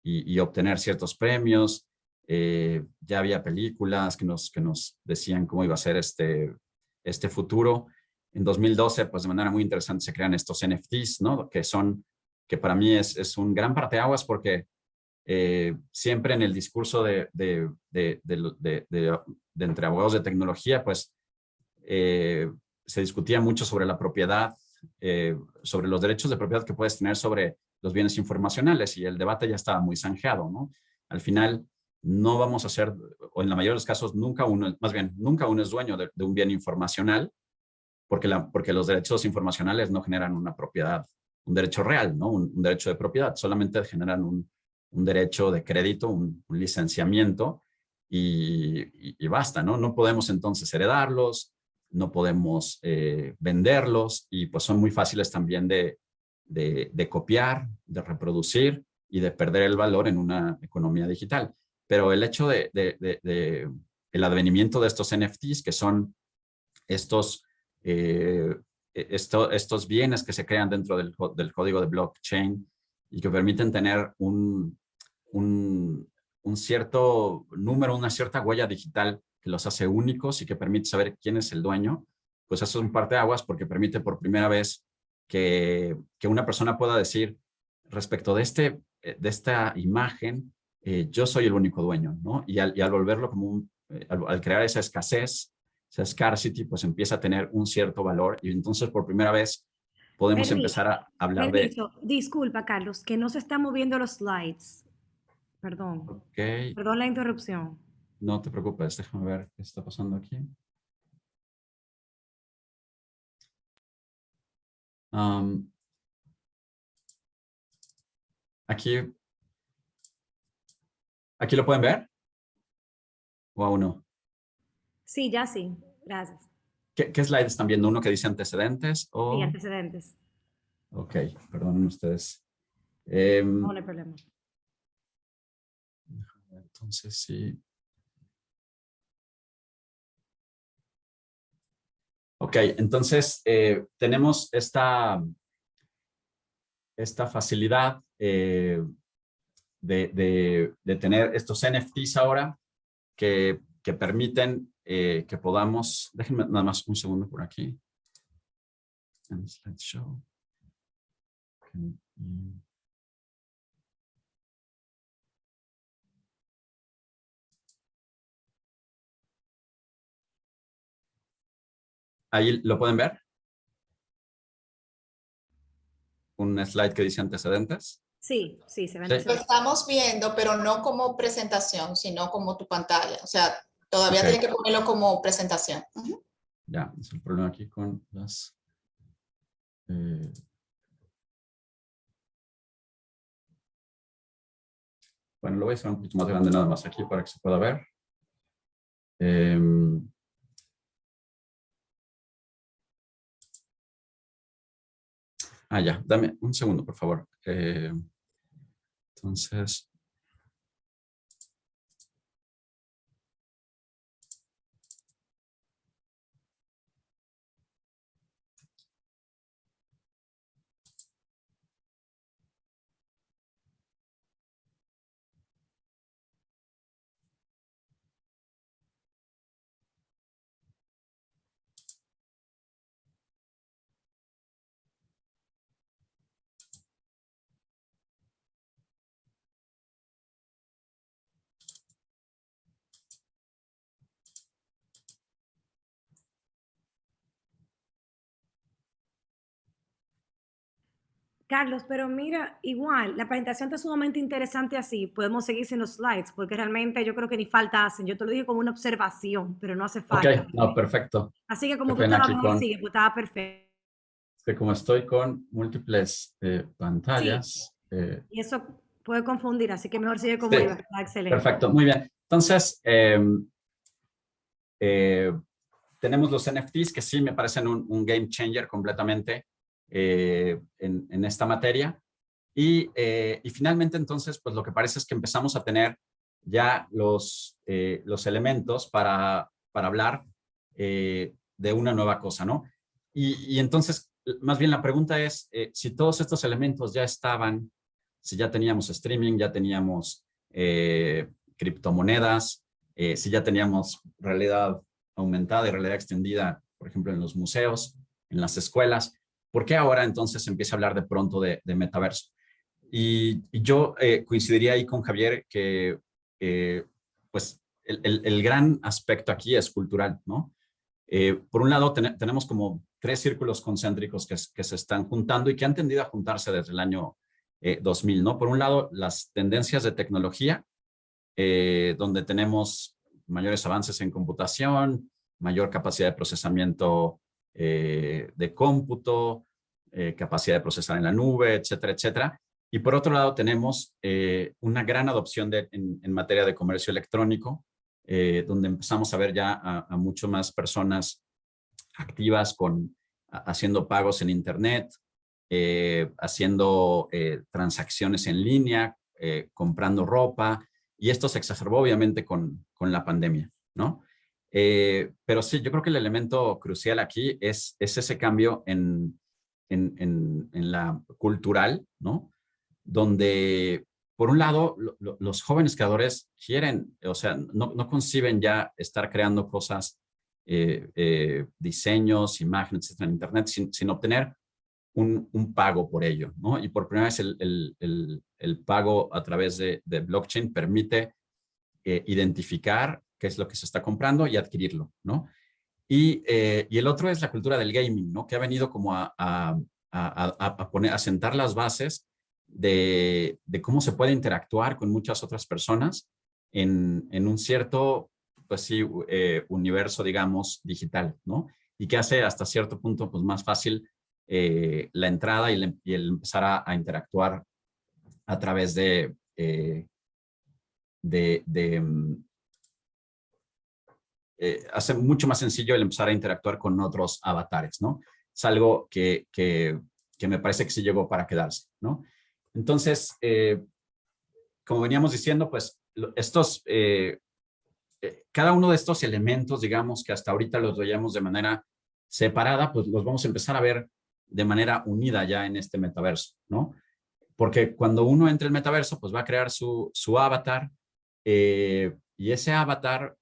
y obtener ciertos premios. Ya había películas que nos decían cómo iba a ser este futuro. En 2012, pues de manera muy interesante se crean estos NFTs, ¿no? Que para mí es un gran parteaguas porque siempre en el discurso de entre abogados de tecnología, pues se discutía mucho sobre la propiedad, sobre los derechos de propiedad que puedes tener sobre los bienes informacionales, y el debate ya estaba muy zanjado, ¿no? Al final, no vamos a ser, o en la mayoría de los casos, nunca uno es dueño de un bien informacional, porque los derechos informacionales no generan una propiedad, un derecho real, ¿no? Un derecho de propiedad, solamente generan un derecho de crédito, un licenciamiento, y basta, ¿no? No podemos entonces heredarlos, no podemos venderlos, y pues son muy fáciles también de copiar, de reproducir y de perder el valor en una economía digital. Pero el hecho el advenimiento de estos NFTs, que son estos, estos bienes que se crean dentro del código de blockchain y que permiten tener un cierto número, una cierta huella digital que los hace únicos y que permite saber quién es el dueño, pues eso es un parteaguas porque permite por primera vez que una persona pueda decir respecto de esta imagen, yo soy el único dueño, ¿no? Y al volverlo como al crear esa escasez, esa scarcity, pues empieza a tener un cierto valor, y entonces por primera vez podemos empezar a hablar de... Permiso, disculpa, Carlos, que no se están moviendo los slides. Perdón. Ok, Perdón la interrupción. no te preocupes, déjame ver qué está pasando aquí. Aquí lo pueden ver, o aún no. Sí, ya sí. Gracias. ¿Qué slide están viendo? ¿Uno que dice antecedentes? Sí, O... antecedentes. Ok, perdonen ustedes. No, no hay problema. Entonces, sí. Ok, entonces tenemos esta facilidad de tener estos NFTs ahora que permiten que podamos... Déjenme nada más un segundo por aquí. En slideshow. Okay. Ahí lo pueden ver. Un slide que dice antecedentes. Sí, sí, se ven. Sí. Lo estamos viendo, pero no como presentación, sino como tu pantalla. O sea, todavía Okay. tienes que ponerlo como presentación. Ya, es el problema aquí con las... Bueno, lo voy a hacer un poquito más grande nada más aquí para que se pueda ver. Ya, dame un segundo, por favor. Entonces... Carlos, pero mira, igual, la presentación está sumamente interesante así. Podemos seguir sin los slides, porque realmente yo creo que ni falta hacen. Yo te lo dije como una observación, pero no hace Ok, falta. no, perfecto. Así que Qué como tú pena estás, aquí mejor sigue, pues estaba perfecto. que como estoy con múltiples Sí, pantallas. y eso puede confundir, así que mejor sigue como Sí, iba. Está excelente. perfecto, muy bien. Entonces, tenemos los NFTs que sí me parecen un game changer completamente en esta materia. Y finalmente, entonces, pues lo que parece es que empezamos a tener ya los elementos para hablar de una nueva cosa, ¿no? Y entonces, más bien la pregunta es, si todos estos elementos ya estaban, si ya teníamos streaming, ya teníamos criptomonedas, si ya teníamos realidad aumentada y realidad extendida, por ejemplo, en los museos, en las escuelas, ¿por qué ahora entonces se empieza a hablar de pronto de metaverso? Y yo coincidiría ahí con Javier que pues el gran aspecto aquí es cultural, ¿no? Por un lado, tenemos como 3 círculos concéntricos que se están juntando y que han tendido a juntarse desde el año 2000, ¿no? Por un lado, las tendencias de tecnología, donde tenemos mayores avances en computación, mayor capacidad de procesamiento de cómputo, capacidad de procesar en la nube, etcétera, etcétera. Y por otro lado tenemos una gran adopción en materia de comercio electrónico, donde empezamos a ver ya a mucho más personas activas haciendo pagos en Internet, haciendo transacciones en línea, comprando ropa, y esto se exacerbó obviamente con la pandemia, ¿no? Pero sí, yo creo que el elemento crucial aquí es ese cambio en la cultural, ¿no? Donde, por un lado, los jóvenes creadores quieren, o sea, no conciben ya estar creando cosas, diseños, imágenes, etcétera, en Internet, sin obtener un pago por ello, ¿no? Y por primera vez el pago a través de blockchain permite identificar qué es lo que se está comprando y adquirirlo, ¿no? Y el otro es la cultura del gaming, ¿no? Que ha venido como a sentar las bases de cómo se puede interactuar con muchas otras personas en un cierto, pues sí, universo, digamos, digital, ¿no? Y que hace hasta cierto punto, pues, más fácil la entrada y el empezar a interactuar a través de hace mucho más sencillo el empezar a interactuar con otros avatares, ¿no? Es algo que me parece que sí llegó para quedarse, ¿no? Entonces, como veníamos diciendo, pues cada uno de estos elementos, digamos, que hasta ahorita los veíamos de manera separada, pues los vamos a empezar a ver de manera unida ya en este metaverso, ¿no? Porque cuando uno entra al metaverso, pues va a crear su avatar, y ese avatar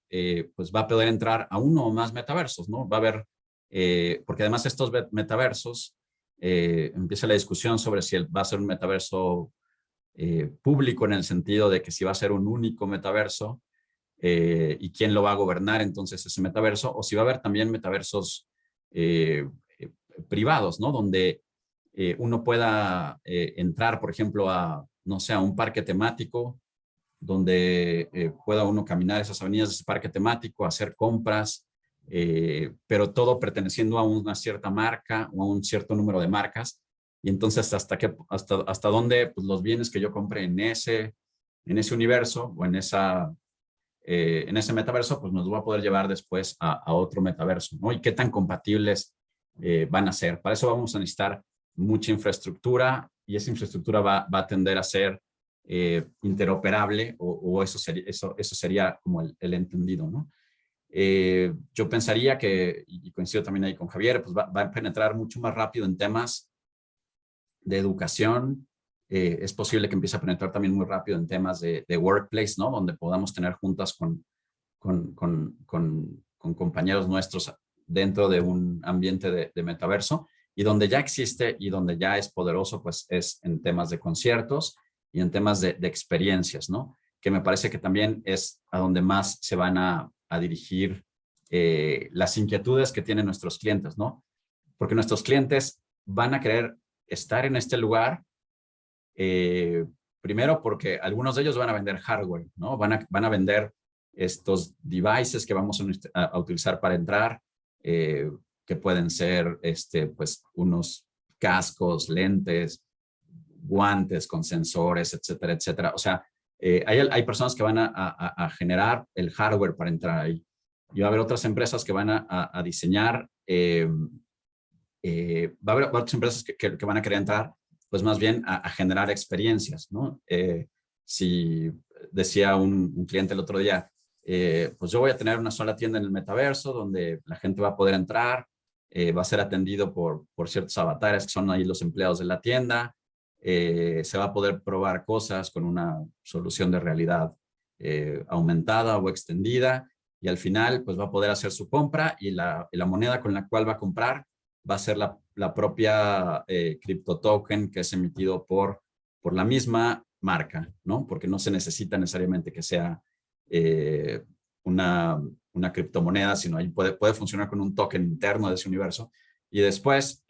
pues va a poder entrar a uno o más metaversos, ¿no? Va a haber, porque además estos metaversos, empieza la discusión sobre si va a ser un metaverso público, en el sentido de que si va a ser un único metaverso y quién lo va a gobernar entonces ese metaverso, o si va a haber también metaversos privados, ¿no? Donde uno pueda entrar, por ejemplo, no sé, a un parque temático, donde pueda uno caminar esas avenidas de ese parque temático, hacer compras, pero todo perteneciendo a una cierta marca o a un cierto número de marcas. Y entonces, hasta dónde pues, los bienes que yo compre en ese universo o en ese metaverso, pues nos va a poder llevar después a otro metaverso, ¿no? Y qué tan compatibles van a ser. Para eso vamos a necesitar mucha infraestructura, y esa infraestructura va a tender a ser interoperable, o eso sería como el entendido, ¿no? Yo pensaría que, y coincido también ahí con Javier, pues va a penetrar mucho más rápido en temas de educación. Es posible que empiece a penetrar también muy rápido en temas de workplace, ¿no? Donde podamos tener juntas con compañeros nuestros dentro de un ambiente de metaverso, y donde ya existe y donde ya es poderoso, pues es en temas de conciertos y en temas de experiencias, ¿no? Que me parece que también es a donde más se van a dirigir las inquietudes que tienen nuestros clientes, ¿no? Porque nuestros clientes van a querer estar en este lugar, primero porque algunos de ellos van a vender hardware, ¿no? Van a vender estos devices que vamos a utilizar para entrar, que pueden ser pues, unos cascos, lentes, guantes con sensores, etcétera, etcétera. O sea, hay personas que van a generar el hardware para entrar ahí. Y va a haber otras empresas que van a diseñar, va a haber otras empresas que van a querer entrar, pues más bien a generar experiencias, ¿no? Si decía un cliente el otro día, pues yo voy a tener una sola tienda en el metaverso donde la gente va a poder entrar, va a ser atendido por ciertos avatares que son ahí los empleados de la tienda, se va a poder probar cosas con una solución de realidad aumentada o extendida, y al final pues va a poder hacer su compra y la moneda con la cual va a comprar va a ser la propia cripto token que es emitido por la misma marca, ¿no? Porque no se necesita necesariamente que sea una criptomoneda, sino ahí puede funcionar con un token interno de ese universo. Y después,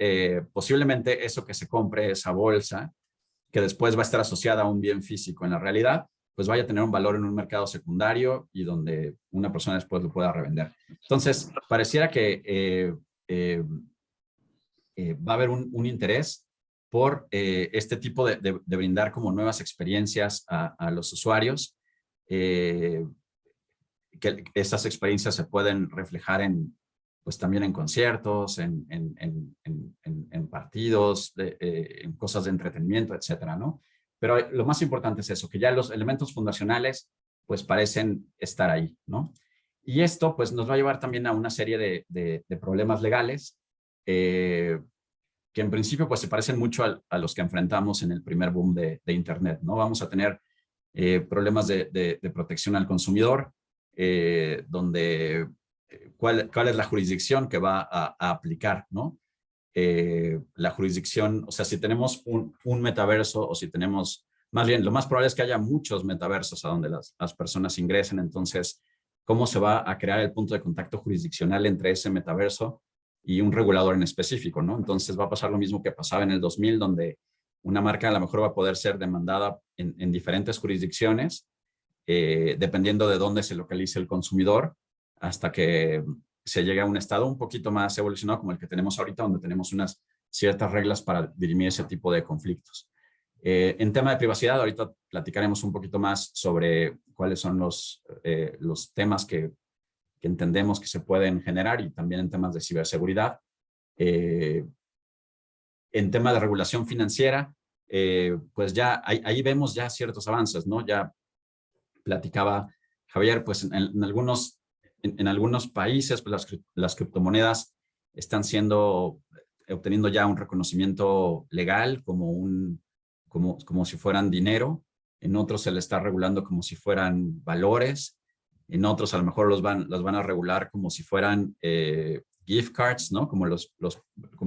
posiblemente eso que se compre, esa bolsa, que después va a estar asociada a un bien físico en la realidad, pues vaya a tener un valor en un mercado secundario y donde una persona después lo pueda revender. Entonces, pareciera que va a haber un interés por este tipo de brindar como nuevas experiencias a los usuarios, que esas experiencias se pueden reflejar pues también en conciertos, en partidos, en cosas de entretenimiento, etcétera, ¿no? Pero lo más importante es eso, que ya los elementos fundacionales pues parecen estar ahí, ¿no? Y esto pues nos va a llevar también a una serie de problemas legales, que en principio pues se parecen mucho a los que enfrentamos en el primer boom de Internet, ¿no? Vamos a tener problemas de protección al consumidor, donde ¿cuál es la jurisdicción que va a aplicar, ¿no? La jurisdicción, o sea, si tenemos un metaverso o si tenemos, más bien, lo más probable es que haya muchos metaversos a donde las personas ingresen, entonces, ¿cómo se va a crear el punto de contacto jurisdiccional entre ese metaverso y un regulador en específico, ¿no? Entonces va a pasar lo mismo que pasaba en el 2000, donde una marca a lo mejor va a poder ser demandada en diferentes jurisdicciones, dependiendo de dónde se localice el consumidor, hasta que se llegue a un estado un poquito más evolucionado como el que tenemos ahorita, donde tenemos unas ciertas reglas para dirimir ese tipo de conflictos. En tema de privacidad, ahorita platicaremos un poquito más sobre cuáles son los temas que entendemos que se pueden generar, y también en temas de ciberseguridad. En tema de regulación financiera, pues ya ahí vemos ya ciertos avances, ¿no? Ya platicaba Javier, pues en algunos países pues las criptomonedas están obteniendo ya un reconocimiento legal como si fueran dinero. En otros se le está regulando como si fueran valores. En otros a lo mejor las van a regular como si fueran gift cards, ¿no? Como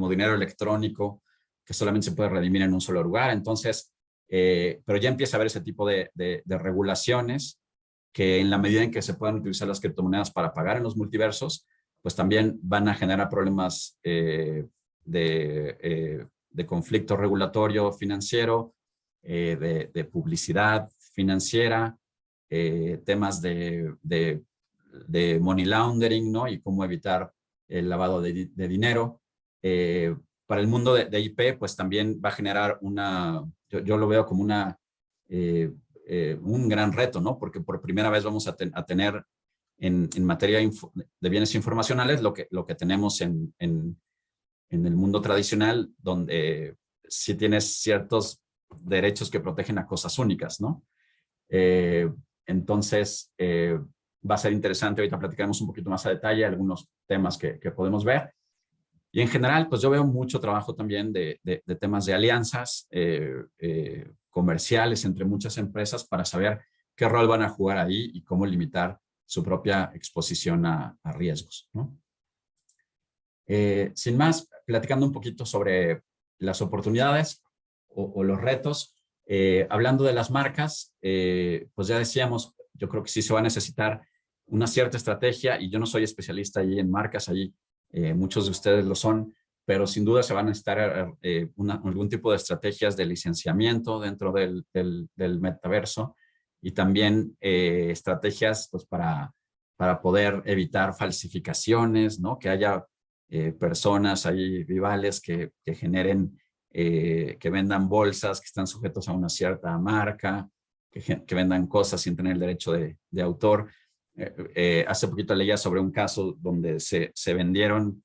dinero electrónico que solamente se puede redimir en un solo lugar. Entonces, pero ya empieza a haber ese tipo de regulaciones que en la medida en que se puedan utilizar las criptomonedas para pagar en los multiversos, pues también van a generar problemas de conflicto regulatorio financiero, de publicidad financiera, temas de money laundering, ¿no? Y cómo evitar el lavado de dinero. Para el mundo de IP, pues también va a generar yo lo veo como un gran reto, ¿no? Porque por primera vez vamos a tener en materia de bienes informacionales lo que tenemos en el mundo tradicional, donde sí tienes ciertos derechos que protegen a cosas únicas, ¿no? Entonces, va a ser interesante. Ahorita platicaremos un poquito más a detalle algunos temas que podemos ver. Y en general, pues yo veo mucho trabajo también de temas de alianzas comerciales entre muchas empresas para saber qué rol van a jugar ahí y cómo limitar su propia exposición a riesgos, ¿no? Sin más, platicando un poquito sobre las oportunidades o los retos, hablando de las marcas, pues ya decíamos, yo creo que sí se va a necesitar una cierta estrategia, y yo no soy especialista allí en marcas, allí muchos de ustedes lo son, pero sin duda se van a necesitar algún tipo de estrategias de licenciamiento dentro del metaverso y también estrategias pues, para poder evitar falsificaciones, ¿no? Que haya personas ahí rivales que generen, que vendan bolsas que están sujetos a una cierta marca, que vendan cosas sin tener el derecho de autor. Hace poquito leía sobre un caso donde se vendieron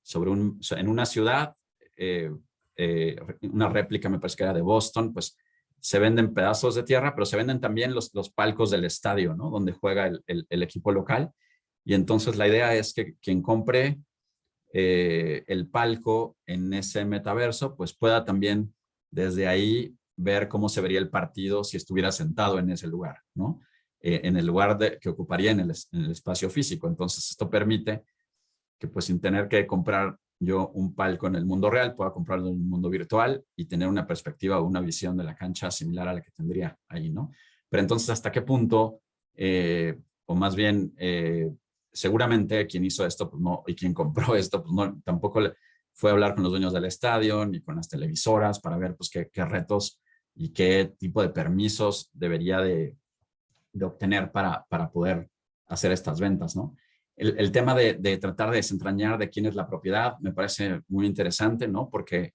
en una ciudad, una réplica me parece que era de Boston, pues se venden pedazos de tierra, pero se venden también los palcos del estadio, ¿no? Donde juega el equipo local. Y entonces la idea es que quien compre el palco en ese metaverso, pues pueda también desde ahí ver cómo se vería el partido si estuviera sentado en ese lugar, ¿no? En el lugar que ocuparía en el espacio físico. Entonces esto permite que pues sin tener que comprar yo un palco en el mundo real, pueda comprarlo en el mundo virtual y tener una perspectiva o una visión de la cancha similar a la que tendría ahí, ¿no? Pero entonces, ¿hasta qué punto, o más bien, seguramente quien hizo esto pues no, y quien compró esto, pues no, tampoco fue a hablar con los dueños del estadio ni con las televisoras para ver pues qué retos y qué tipo de permisos debería de obtener para poder hacer estas ventas, ¿no? El tema de tratar de desentrañar de quién es la propiedad me parece muy interesante, ¿no? Porque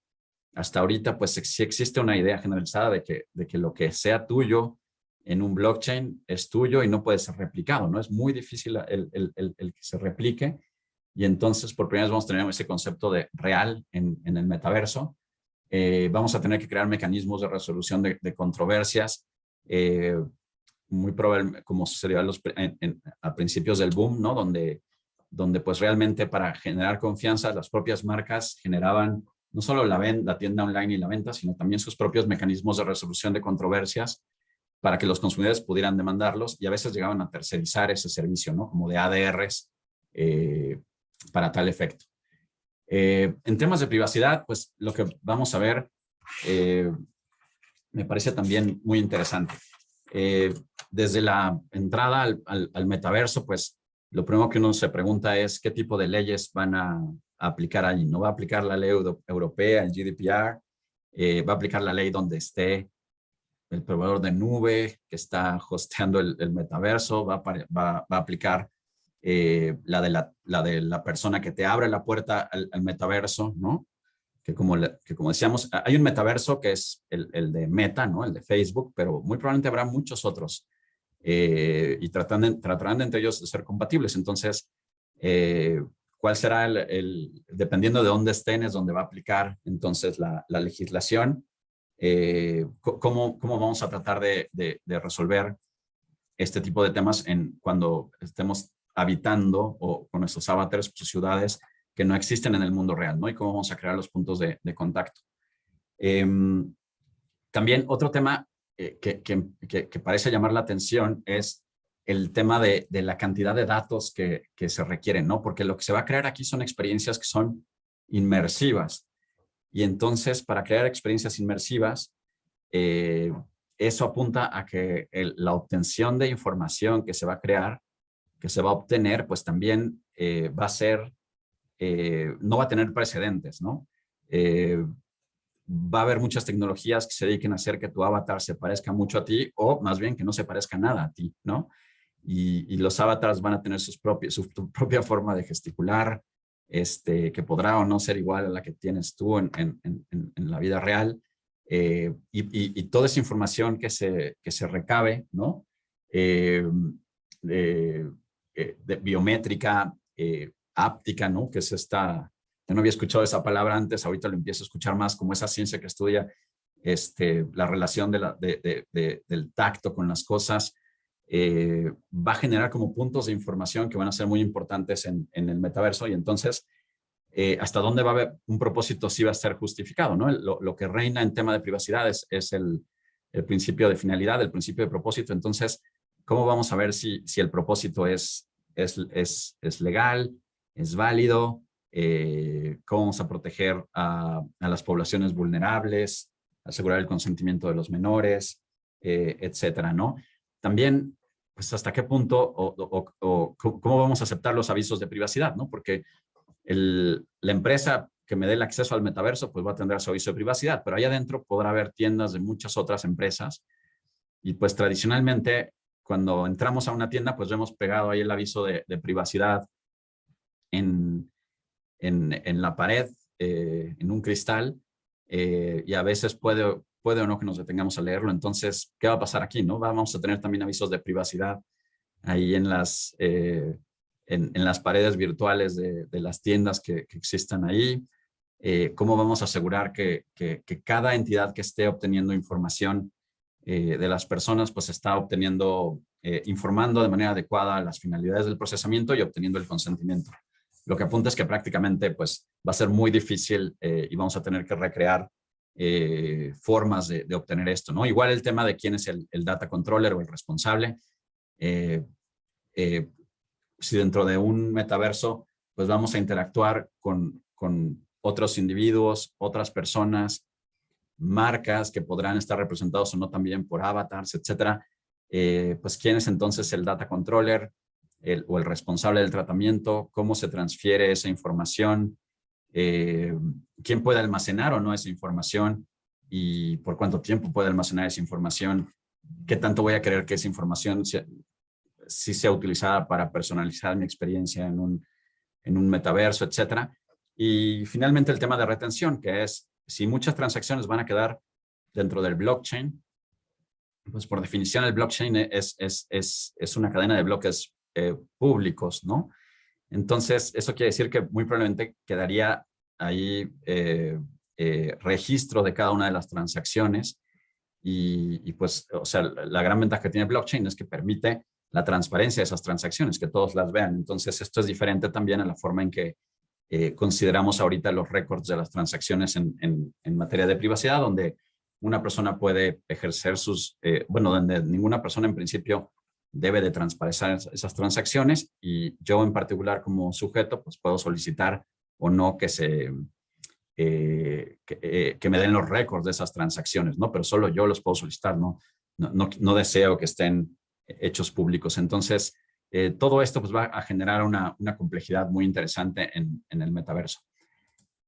hasta ahorita, pues sí existe una idea generalizada de que lo que sea tuyo en un blockchain es tuyo y no puede ser replicado, ¿no? Es muy difícil el que se replique y entonces por primera vez vamos a tener ese concepto de real en el metaverso. Vamos a tener que crear mecanismos de resolución de controversias, muy probable, como sucedió a principios del boom, ¿no? Donde pues realmente para generar confianza las propias marcas generaban no solo la tienda online y la venta, sino también sus propios mecanismos de resolución de controversias para que los consumidores pudieran demandarlos y a veces llegaban a tercerizar ese servicio, ¿no? Como de ADRs para tal efecto. En temas de privacidad, pues lo que vamos a ver me parece también muy interesante. Desde la entrada al metaverso, pues lo primero que uno se pregunta es qué tipo de leyes van a aplicar allí. ¿No va a aplicar la ley europea, el GDPR? ¿Va a aplicar la ley donde esté el proveedor de nube que está hosteando el metaverso? ¿Va a aplicar la de la persona que te abre la puerta al metaverso, ¿no? Que como decíamos, hay un metaverso que es el de Meta, ¿no? El de Facebook, pero muy probablemente habrá muchos otros y tratarán entre ellos de ser compatibles. Entonces, ¿cuál será dependiendo de dónde estén, es donde va a aplicar entonces la legislación? ¿Cómo vamos a tratar de resolver este tipo de temas cuando estemos habitando o con nuestros avatares, sus ciudades que no existen en el mundo real, ¿no? Y cómo vamos a crear los puntos de contacto. También otro tema que parece llamar la atención es el tema de la cantidad de datos que se requieren, ¿no? Porque lo que se va a crear aquí son experiencias que son inmersivas. Y entonces, para crear experiencias inmersivas, eso apunta a que la obtención de información que se va a crear, que se va a obtener, pues también va a ser no va a tener precedentes, ¿no? Va a haber muchas tecnologías que se dediquen a hacer que tu avatar se parezca mucho a ti o más bien que no se parezca nada a ti, ¿no? Y los avatars van a tener su propia forma de gesticular, que podrá o no ser igual a la que tienes tú en la vida real. Y toda esa información que se recabe, ¿no? Biométrica, áptica, ¿no? Que es yo no había escuchado esa palabra antes, ahorita lo empiezo a escuchar más como esa ciencia que estudia la relación del tacto con las cosas, va a generar como puntos de información que van a ser muy importantes en el metaverso y entonces hasta dónde va a haber un propósito sí va a ser justificado, ¿no? Lo que reina en tema de privacidad es el principio de finalidad, el principio de propósito. Entonces, ¿cómo vamos a ver si el propósito es legal, es válido? ¿Cómo vamos a proteger a las poblaciones vulnerables, asegurar el consentimiento de los menores, etcétera, ¿no? También, pues, hasta qué punto o cómo vamos a aceptar los avisos de privacidad, ¿no? Porque la empresa que me dé el acceso al metaverso, pues va a tener su aviso de privacidad, pero ahí adentro podrá haber tiendas de muchas otras empresas y pues tradicionalmente cuando entramos a una tienda, pues vemos pegado ahí el aviso de privacidad en la pared, en un cristal, y a veces puede o no que nos detengamos a leerlo. Entonces, ¿qué va a pasar aquí, no? Vamos a tener también avisos de privacidad ahí en las paredes virtuales de las tiendas que existan ahí. ¿Cómo vamos a asegurar que cada entidad que esté obteniendo información de las personas, pues está obteniendo, informando de manera adecuada las finalidades del procesamiento y obteniendo el consentimiento? Lo que apunta es que prácticamente pues, va a ser muy difícil y vamos a tener que recrear formas de obtener esto, ¿no? Igual el tema de quién es el data controller o el responsable. Si dentro de un metaverso, pues vamos a interactuar con otros individuos, otras personas, marcas que podrán estar representados o no también por avatars, etcétera. Pues quién es entonces el data controller o el responsable del tratamiento, cómo se transfiere esa información, quién puede almacenar o no esa información y por cuánto tiempo puede almacenar esa información, qué tanto voy a querer que esa información sí sea utilizada para personalizar mi experiencia en un metaverso, etcétera. Y finalmente el tema de retención, que es si muchas transacciones van a quedar dentro del blockchain, pues por definición el blockchain es una cadena de bloques públicos, ¿no? Entonces, eso quiere decir que muy probablemente quedaría ahí registro de cada una de las transacciones y pues, o sea, la gran ventaja que tiene blockchain es que permite la transparencia de esas transacciones, que todos las vean. Entonces, esto es diferente también a la forma en que consideramos ahorita los récords de las transacciones en materia de privacidad, donde una persona puede ejercer donde ninguna persona en principio debe de transparentar esas transacciones y yo en particular como sujeto pues puedo solicitar o no que me den los récords de esas transacciones, ¿no? Pero solo yo los puedo solicitar, no deseo que estén hechos públicos. Entonces, todo esto pues va a generar una complejidad muy interesante en el metaverso.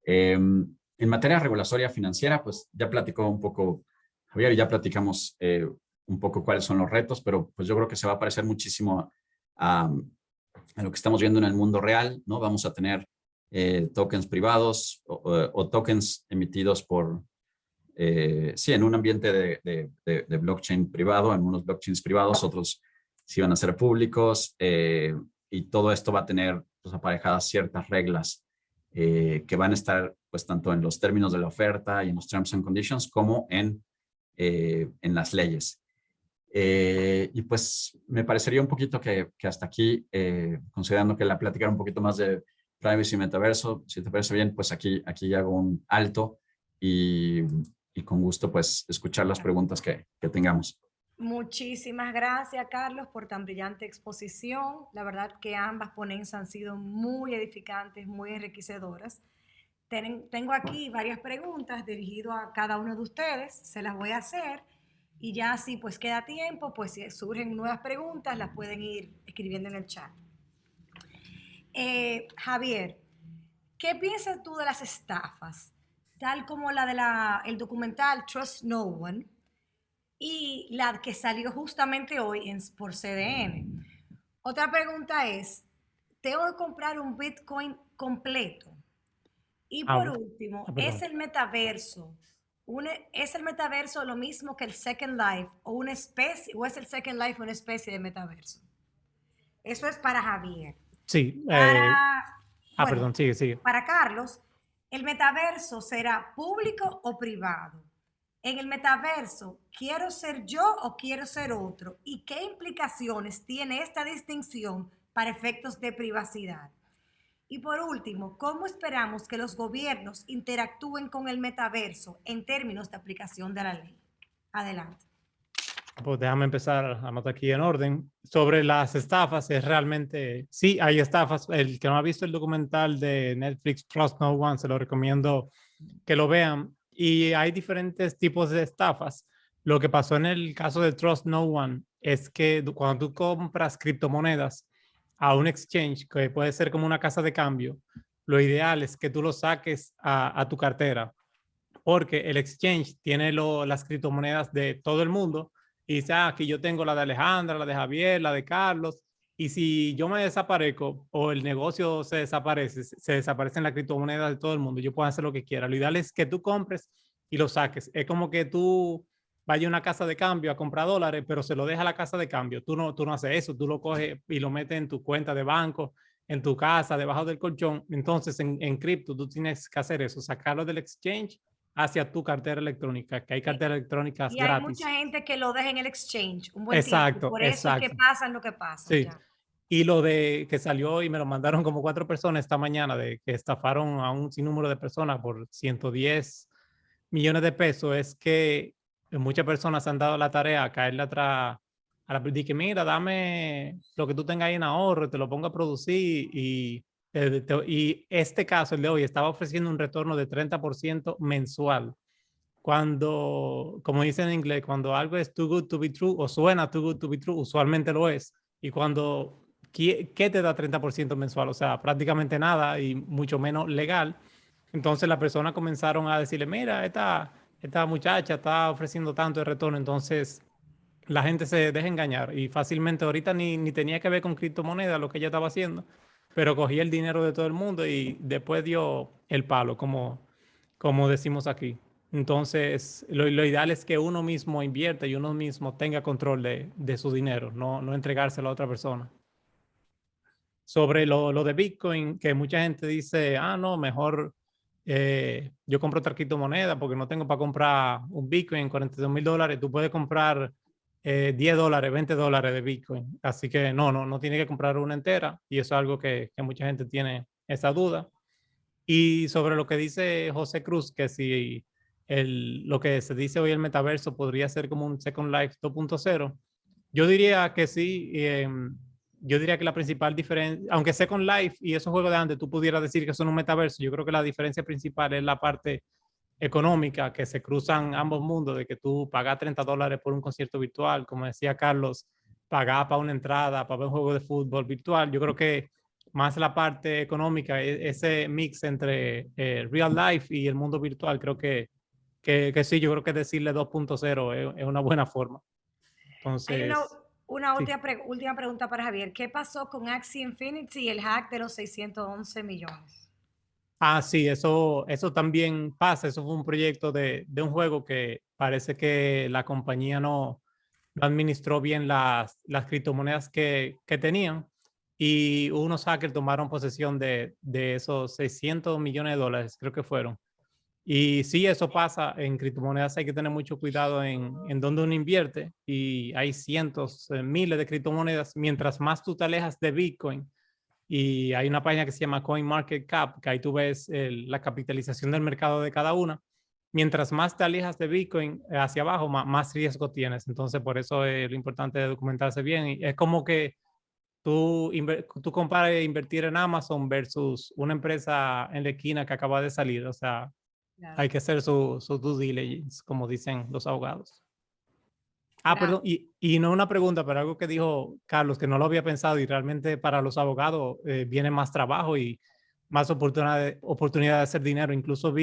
En materia regulatoria financiera, pues ya platicó un poco Javier, ya platicamos un poco cuáles son los retos, pero pues yo creo que se va a parecer muchísimo a lo que estamos viendo en el mundo real, ¿no? Vamos a tener tokens privados o tokens emitidos en un ambiente de blockchain privado, en unos blockchains privados, otros sí van a ser públicos y todo esto va a tener pues, aparejadas ciertas reglas que van a estar pues tanto en los términos de la oferta y en los terms and conditions como en las leyes. Y pues me parecería un poquito que hasta aquí, considerando que la plática era un poquito más de privacy y metaverso, si te parece bien, pues aquí hago un alto y con gusto pues escuchar las preguntas que tengamos. Muchísimas gracias, Carlos, por tan brillante exposición. La verdad que ambas ponencias han sido muy edificantes, muy enriquecedoras. Tengo aquí varias preguntas dirigidas a cada uno de ustedes, se las voy a hacer y ya si pues queda tiempo, pues si surgen nuevas preguntas, las pueden ir escribiendo en el chat. Javier, ¿qué piensas tú de las estafas? Tal como la del documental Trust No One y la que salió justamente hoy por CDN. Otra pregunta es, ¿tengo que comprar un Bitcoin completo? Y por último, ¿es el metaverso lo mismo que el Second Life o es el Second Life una especie de metaverso? Eso es para Javier. Sí. Perdón, sigue. Para Carlos, ¿el metaverso será público o privado? En el metaverso, ¿quiero ser yo o quiero ser otro? ¿Y qué implicaciones tiene esta distinción para efectos de privacidad? Y por último, ¿cómo esperamos que los gobiernos interactúen con el metaverso en términos de aplicación de la ley? Adelante. Pues déjame empezar a anotar aquí en orden. Sobre las estafas, es realmente, sí, hay estafas. El que no ha visto el documental de Netflix, Trust No One, se lo recomiendo que lo vean. Y hay diferentes tipos de estafas. Lo que pasó en el caso de Trust No One es que cuando tú compras criptomonedas a un exchange, que puede ser como una casa de cambio, lo ideal es que tú lo saques a tu cartera, porque el exchange tiene las criptomonedas de todo el mundo y dice, aquí yo tengo la de Alejandra, la de Javier, la de Carlos, y si yo me desaparezco o el negocio se desaparece, se desaparecen las criptomonedas de todo el mundo, yo puedo hacer lo que quiera. Lo ideal es que tú compres y lo saques. Es como que tú vayas a una casa de cambio a comprar dólares, pero se lo deja a la casa de cambio. Tú no haces eso, tú lo coges y lo metes en tu cuenta de banco, en tu casa, debajo del colchón. Entonces, en cripto, tú tienes que hacer eso, sacarlo del exchange hacia tu cartera electrónica, que hay carteras electrónicas Y hay mucha gratis. gente que lo deja en el exchange un buen tiempo. Exacto, Por eso es que exacto. pasan lo que pasan Sí. ya. Y lo de que salió y me lo mandaron como 4 personas esta mañana, de que estafaron a un sinnúmero de personas por 110 millones de pesos, es que muchas personas han dado la tarea a caerle atrás a la de que mira, dame lo que tú tengas ahí en ahorro, te lo pongo a producir y este caso, el de hoy, estaba ofreciendo un retorno de 30% mensual. Cuando, como dicen en inglés, cuando algo es too good to be true o suena too good to be true, usualmente lo es. Y cuando, ¿qué te da 30% mensual? O sea, prácticamente nada y mucho menos legal. Entonces las personas comenzaron a decirle, mira, esta muchacha está ofreciendo tanto de retorno. Entonces la gente se deja engañar y fácilmente ahorita ni tenía que ver con criptomonedas lo que ella estaba haciendo, pero cogía el dinero de todo el mundo y después dio el palo, como decimos aquí. Entonces, lo ideal es que uno mismo invierta y uno mismo tenga control de su dinero, no entregárselo a otra persona. Sobre lo de Bitcoin, que mucha gente dice, no, mejor yo compro otra criptomoneda porque no tengo para comprar un Bitcoin en $42,000. Tú puedes comprar $10, $20 de Bitcoin. Así que no tiene que comprar una entera y eso es algo que mucha gente tiene esa duda. Y sobre lo que dice José Cruz, que si lo que se dice hoy el metaverso podría ser como un Second Life 2.0, yo diría que sí. Yo diría que la principal diferencia, aunque Second Life y esos juegos de antes tú pudieras decir que son un metaverso, yo creo que la diferencia principal es la parte económica, que se cruzan ambos mundos, de que tú pagas $30 por un concierto virtual, como decía Carlos, pagar para una entrada, para ver un juego de fútbol virtual. Yo creo que más la parte económica, ese mix entre real life y el mundo virtual, creo que sí, yo creo que decirle 2.0 es una buena forma. Hay Entonces, una sí. última pregunta para Javier. ¿Qué pasó con Axie Infinity y el hack de los 611 millones? Sí, eso también pasa. Eso fue un proyecto de un juego que parece que la compañía no administró bien las criptomonedas que tenían y unos hackers tomaron posesión de esos $600 millones, creo que fueron. Y sí, eso pasa en criptomonedas. Hay que tener mucho cuidado en dónde uno invierte y hay cientos, miles de criptomonedas. Mientras más tú te alejas de Bitcoin, y hay una página que se llama CoinMarketCap, que ahí tú ves la capitalización del mercado de cada una. Mientras más te alejas de Bitcoin hacia abajo, más riesgo tienes. Entonces, por eso es lo importante de documentarse bien. Y es como que tú compares invertir en Amazon versus una empresa en la esquina que acaba de salir. O sea, Claro. hay que hacer su due diligence, como dicen los abogados. Perdón, y no una pregunta, pero algo que dijo Carlos, que no lo había pensado y realmente para los abogados viene más trabajo y más oportunidad de hacer dinero. Incluso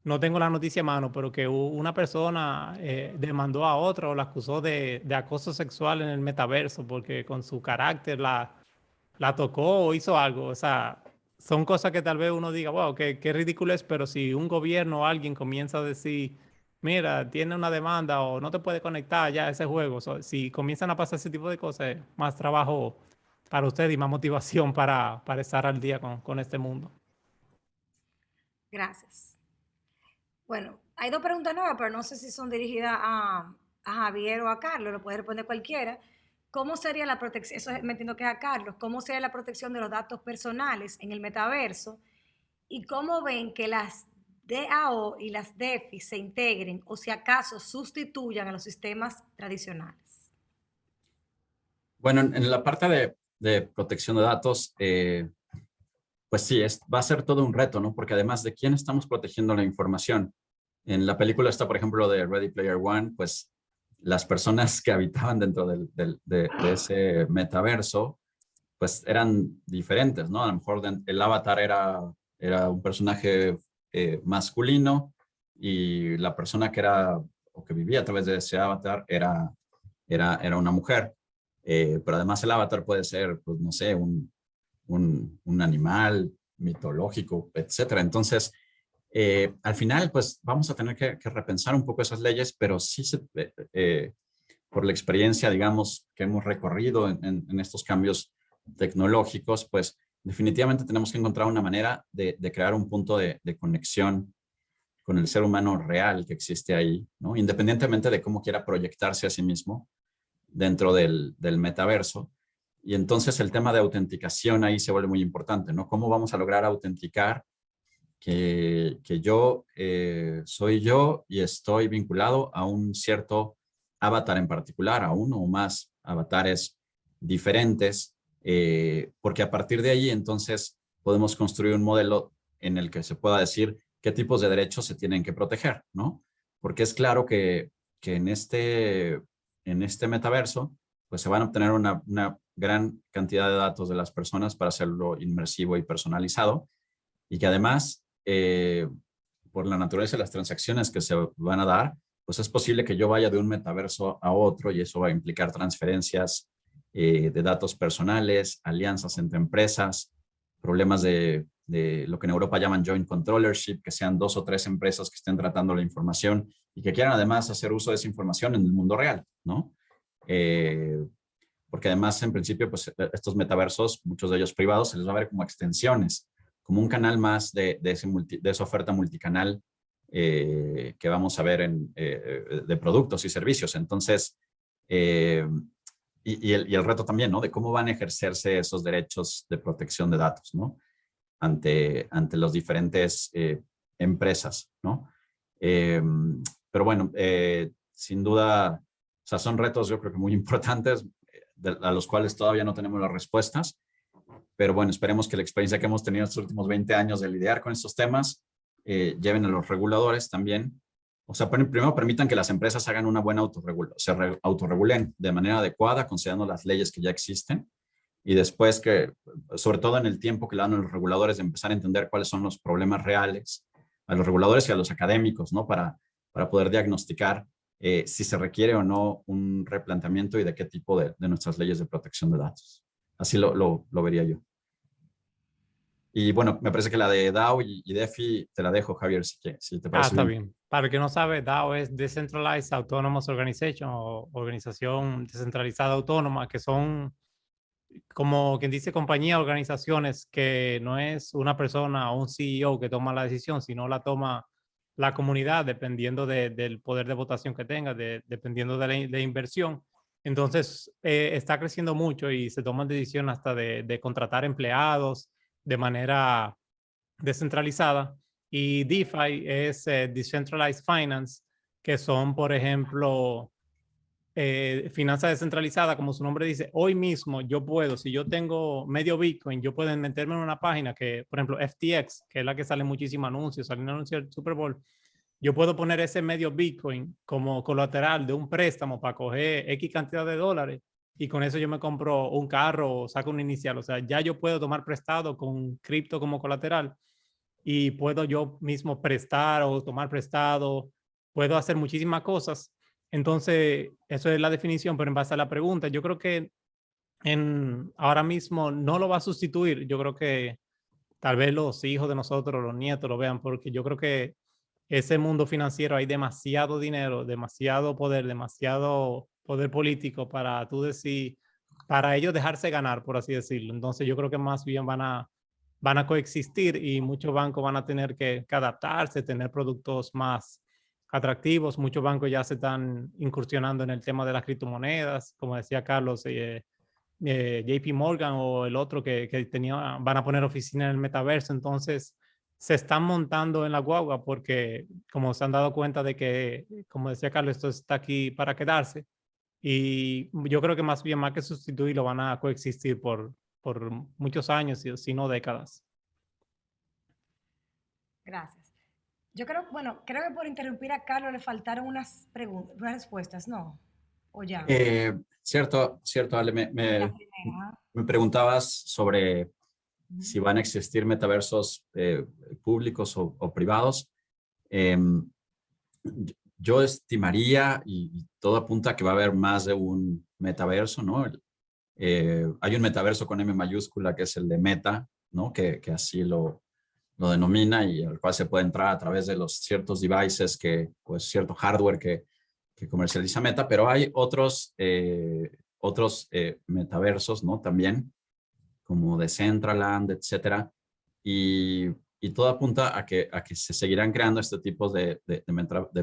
no tengo la noticia a mano, pero que una persona demandó a otra o la acusó de acoso sexual en el metaverso porque con su carácter la tocó o hizo algo. O sea, son cosas que tal vez uno diga, wow, qué ridículo es, pero si un gobierno o alguien comienza a decir, mira, tiene una demanda o no te puede conectar ya a ese juego, si comienzan a pasar ese tipo de cosas, más trabajo para usted y más motivación para estar al día con este mundo. Gracias. Bueno, hay dos preguntas nuevas, pero no sé si son dirigidas a Javier o a Carlos, lo puede responder cualquiera. ¿Cómo sería la protección? Eso me entiendo que es a Carlos. ¿Cómo sería la protección de los datos personales en el metaverso? ¿Y cómo ven que las DAO y las DeFi se integren o si acaso sustituyan a los sistemas tradicionales? Bueno, en la parte de protección de datos, pues sí, va a ser todo un reto, ¿no? Porque además de quién estamos protegiendo la información. En la película está, por ejemplo, de Ready Player One, pues las personas que habitaban dentro de ese metaverso, pues eran diferentes, ¿no? A lo mejor el avatar era un personaje masculino y la persona que era o que vivía a través de ese avatar era una mujer. Pero además el avatar puede ser, pues no sé, un animal mitológico, etcétera. Entonces, al final, pues vamos a tener que repensar un poco esas leyes, pero sí por la experiencia, digamos, que hemos recorrido en estos cambios tecnológicos, pues definitivamente tenemos que encontrar una manera de crear un punto de conexión con el ser humano real que existe ahí, ¿no? Independientemente de cómo quiera proyectarse a sí mismo dentro del metaverso. Y entonces el tema de autenticación ahí se vuelve muy importante, ¿no? ¿Cómo vamos a lograr autenticar que yo soy yo y estoy vinculado a un cierto avatar en particular, a uno o más avatares diferentes, porque a partir de ahí entonces podemos construir un modelo en el que se pueda decir qué tipos de derechos se tienen que proteger, ¿no? Porque es claro que en este metaverso pues se van a obtener una gran cantidad de datos de las personas para hacerlo inmersivo y personalizado, y que además, por la naturaleza de las transacciones que se van a dar, pues es posible que yo vaya de un metaverso a otro y eso va a implicar transferencias de datos personales, alianzas entre empresas, problemas de lo que en Europa llaman joint controllership, que sean 2 o 3 empresas que estén tratando la información y que quieran además hacer uso de esa información en el mundo real, ¿no? Porque además, en principio, pues estos metaversos, muchos de ellos privados, se les va a ver como extensiones, como un canal más de esa oferta multicanal que vamos a ver de productos y servicios. Entonces, y el reto también, ¿no? De cómo van a ejercerse esos derechos de protección de datos, ¿no? Ante las diferentes empresas, ¿no? Pero bueno, sin duda, o sea, son retos yo creo que muy importantes a los cuales todavía no tenemos las respuestas, pero bueno, esperemos que la experiencia que hemos tenido estos últimos 20 años de lidiar con estos temas lleven a los reguladores también. O sea, primero permitan que las empresas hagan una buena se autorregulen de manera adecuada, considerando las leyes que ya existen, y después que, sobre todo en el tiempo que le dan a los reguladores de empezar a entender cuáles son los problemas reales, a los reguladores y a los académicos, ¿no? Para poder diagnosticar si se requiere o no un replanteamiento y de qué tipo de nuestras leyes de protección de datos. Así lo vería yo. Y bueno, me parece que la de DAO y DeFi te la dejo, Javier, si te parece Está bien. bien. Para el que no sabe, DAO es Decentralized Autonomous Organization o organización descentralizada autónoma, que son, como quien dice, compañías, organizaciones que no es una persona o un CEO que toma la decisión, sino la toma la comunidad dependiendo del poder de votación que tenga, dependiendo de la inversión. Entonces, está creciendo mucho y se toman decisiones hasta de contratar empleados de manera descentralizada. Y DeFi es Decentralized Finance, que son, por ejemplo, finanzas descentralizadas, como su nombre dice. Hoy mismo yo puedo, si yo tengo medio Bitcoin, yo puedo meterme en una página que, por ejemplo, FTX, que es la que sale muchísimos anuncios, salen anuncios del Super Bowl. Yo puedo poner ese medio Bitcoin como colateral de un préstamo para coger X cantidad de dólares y con eso yo me compro un carro o saco un inicial. O sea, ya yo puedo tomar prestado con cripto como colateral y puedo yo mismo prestar o tomar prestado, puedo hacer muchísimas cosas. Entonces, eso es la definición, pero en base a la pregunta, yo creo que ahora mismo no lo va a sustituir. Yo creo que tal vez los hijos de nosotros, los nietos lo vean, porque yo creo que ese mundo financiero hay demasiado dinero, demasiado poder político para tú decir, para ellos dejarse ganar, por así decirlo. Entonces yo creo que más bien van a coexistir y muchos bancos van a tener que adaptarse, tener productos más atractivos. Muchos bancos ya se están incursionando en el tema de las criptomonedas, como decía Carlos, JP Morgan o el otro que van a poner oficina en el metaverso. Entonces se están montando en la guagua porque como se han dado cuenta de que, como decía Carlos, esto está aquí para quedarse. Y yo creo que más bien más que sustituirlo van a coexistir por muchos años, si no décadas. Gracias. Yo creo, bueno, creo que por interrumpir a Carlos le faltaron unas preguntas, unas respuestas, ¿no? O ya. Cierto, Ale, La primera. Me preguntabas sobre si van a existir metaversos públicos o privados. Yo estimaría, y todo apunta a que va a haber más de un metaverso, ¿no? Hay un metaverso con M mayúscula que es el de Meta, ¿no? Que así lo denomina y al cual se puede entrar a través de los ciertos devices pues cierto hardware que comercializa Meta, pero hay otros metaversos, ¿no? También, como Decentraland, etcétera, y todo apunta a que se seguirán creando este tipo de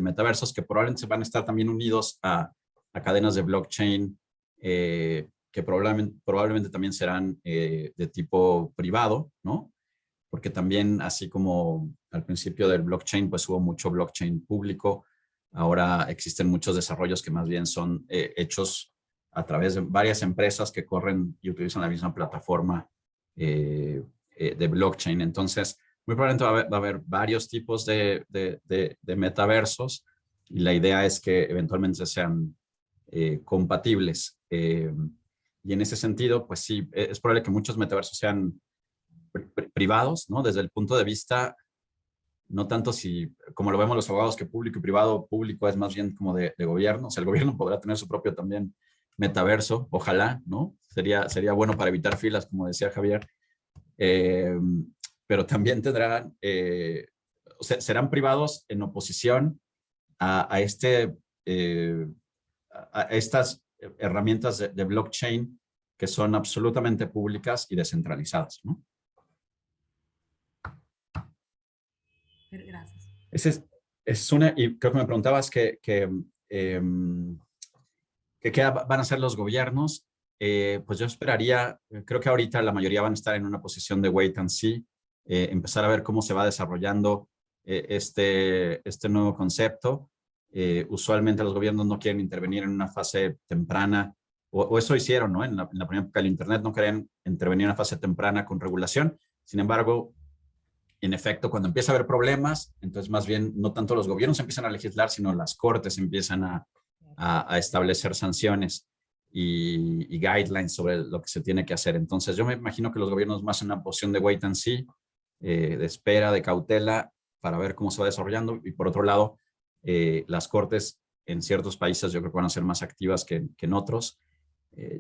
metaversos que probablemente van a estar también unidos a cadenas de blockchain que probablemente también serán de tipo privado, ¿no? Porque también, así como al principio del blockchain, pues hubo mucho blockchain público, ahora existen muchos desarrollos que más bien son hechos a través de varias empresas que corren y utilizan la misma plataforma de blockchain. Entonces, muy probablemente va a haber varios tipos de metaversos y la idea es que eventualmente sean compatibles. Y en ese sentido, pues sí, es probable que muchos metaversos sean privados, ¿no? Desde el punto de vista, no tanto si, como lo vemos los abogados, que público y privado, público es más bien como de gobierno. O sea, el gobierno podrá tener su propio también metaverso, ojalá, ¿no? Sería bueno para evitar filas, como decía Javier. Pero también tendrán, o sea, serán privados en oposición a estas herramientas de blockchain que son absolutamente públicas y descentralizadas, ¿no? Gracias. Es una, y creo que me preguntabas qué van a hacer los gobiernos. Pues yo esperaría, creo que ahorita la mayoría van a estar en una posición de wait and see, empezar a ver cómo se va desarrollando este nuevo concepto. Usualmente los gobiernos no quieren intervenir en una fase temprana, o eso hicieron, ¿no? En la primera época del Internet no querían intervenir en una fase temprana con regulación. Sin embargo, en efecto, cuando empieza a haber problemas, entonces más bien no tanto los gobiernos empiezan a legislar, sino las cortes empiezan a establecer sanciones y guidelines sobre lo que se tiene que hacer. Entonces yo me imagino que los gobiernos más en una posición de wait and see, de espera, de cautela, para ver cómo se va desarrollando. Y por otro lado, las cortes en ciertos países yo creo que van a ser más activas que en otros.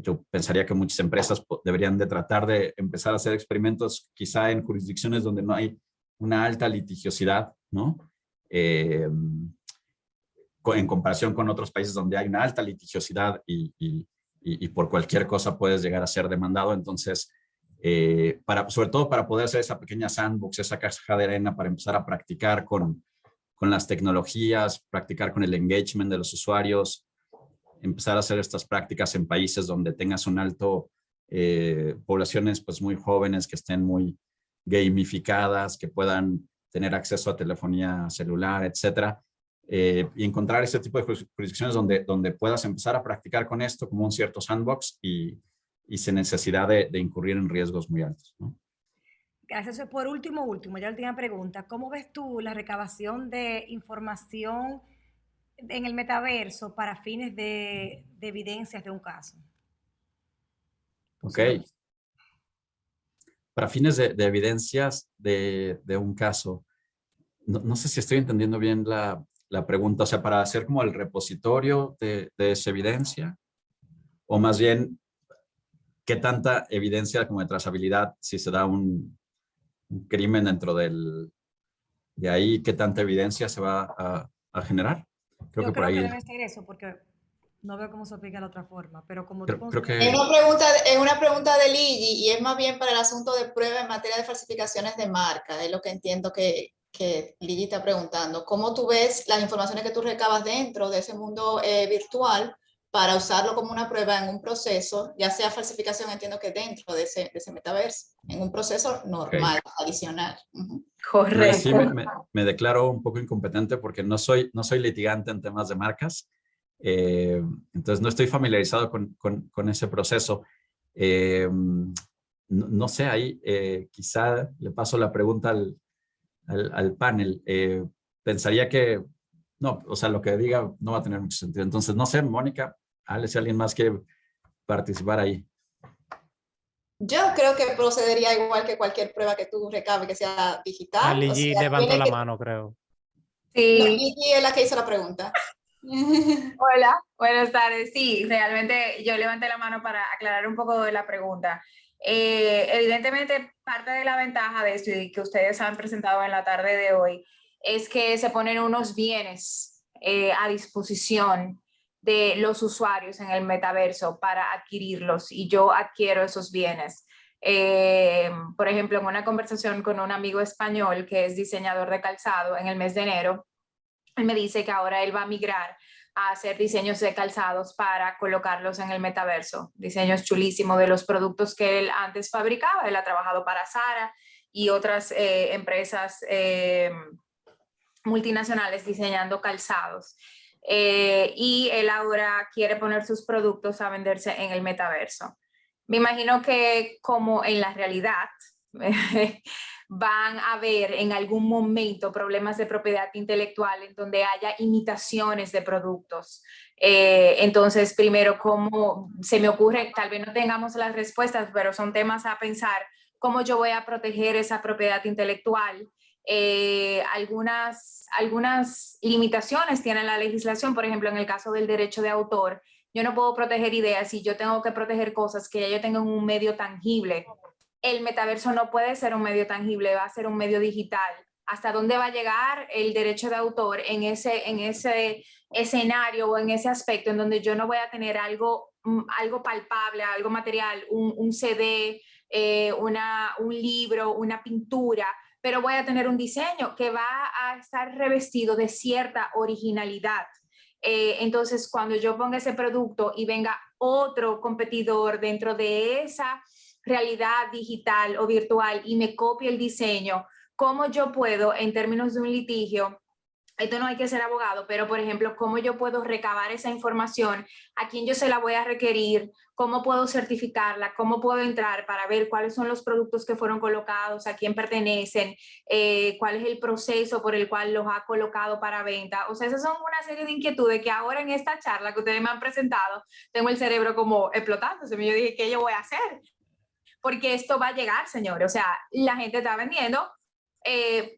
Yo pensaría que muchas empresas deberían de tratar de empezar a hacer experimentos quizá en jurisdicciones donde no hay una alta litigiosidad, ¿no? En comparación con otros países donde hay una alta litigiosidad y por cualquier cosa puedes llegar a ser demandado. Entonces, sobre todo para poder hacer esa pequeña sandbox, esa caja de arena para empezar a practicar con las tecnologías, practicar con el engagement de los usuarios, empezar a hacer estas prácticas en países donde tengas un alto, poblaciones pues muy jóvenes que estén muy gamificadas, que puedan tener acceso a telefonía celular, etcétera. Y encontrar ese tipo de jurisdicciones donde puedas empezar a practicar con esto como un cierto sandbox y sin necesidad de incurrir en riesgos muy altos, ¿no? Gracias. Por último, ya última pregunta. ¿Cómo ves tú la recabación de información en el metaverso para fines de evidencias de un caso? Ok. Para fines de evidencias de un caso, no sé si estoy entendiendo bien la pregunta, o sea, para hacer como el repositorio de esa evidencia, o más bien, ¿qué tanta evidencia como de trazabilidad si se da un crimen dentro de ahí, qué tanta evidencia se va a generar? Yo Que por creo ahí. que debe ser eso, porque no veo cómo se aplica de otra forma, pero como tú creo que es una pregunta de Ligi y es más bien para el asunto de prueba en materia de falsificaciones de marca, es lo que entiendo que Ligi está preguntando. ¿Cómo tú ves las informaciones que tú recabas dentro de ese mundo virtual para usarlo como una prueba en un proceso, ya sea falsificación, entiendo que dentro de ese metaverso, en un proceso normal, adicional? Correcto. Sí, me declaro un poco incompetente porque no soy litigante en temas de marcas. Entonces no estoy familiarizado con ese proceso. No sé, ahí quizá le paso la pregunta al panel. Pensaría que, no, o sea, lo que diga no va a tener mucho sentido. Entonces, no sé, Mónica, Ale, si alguien más quiere participar ahí. Yo creo que procedería igual que cualquier prueba que tú recabes, que sea A digital. O Ligi sea, levantó tiene la que... mano, creo. No, Sí, Gigi es la que hizo la pregunta. hola, buenas tardes. Sí, realmente yo levanté la mano para aclarar un poco de la pregunta. Evidentemente, parte de la ventaja de esto y que ustedes han presentado en la tarde de hoy es que se ponen unos bienes a disposición de los usuarios en el metaverso para adquirirlos y yo adquiero esos bienes. Por ejemplo, en una conversación con un amigo español que es diseñador de calzado en el mes de enero, él me dice que ahora él va a migrar a hacer diseños de calzados para colocarlos en el metaverso, diseños chulísimos de los productos que él antes fabricaba. Él ha trabajado para Zara y otras empresas multinacionales diseñando calzados. Y él ahora quiere poner sus productos a venderse en el metaverso. Me imagino que como en la realidad van a haber en algún momento problemas de propiedad intelectual en donde haya imitaciones de productos. Entonces, primero, ¿cómo se me ocurre? Tal vez no tengamos las respuestas, pero son temas a pensar. ¿Cómo yo voy a proteger esa propiedad intelectual? Algunas limitaciones tiene la legislación, por ejemplo, en el caso del derecho de autor, yo no puedo proteger ideas y yo tengo que proteger cosas que ya yo tengo en un medio tangible. El metaverso no puede ser un medio tangible, va a ser un medio digital. ¿Hasta dónde va a llegar el derecho de autor en ese escenario o en ese aspecto en donde yo no voy a tener algo palpable, algo material, un CD, un libro, una pintura, pero voy a tener un diseño que va a estar revestido de cierta originalidad? Entonces, cuando yo ponga ese producto y venga otro competidor dentro de esa realidad digital o virtual y me copie el diseño, ¿cómo yo puedo, en términos de un litigio, esto no hay que ser abogado, pero por ejemplo, cómo yo puedo recabar esa información, a quién yo se la voy a requerir, cómo puedo certificarla, cómo puedo entrar para ver cuáles son los productos que fueron colocados, a quién pertenecen, cuál es el proceso por el cual los ha colocado para venta? O sea, esas son una serie de inquietudes que ahora en esta charla que ustedes me han presentado, tengo el cerebro como explotándose. Yo dije, ¿qué yo voy a hacer? Porque esto va a llegar, señores. O sea, la gente está vendiendo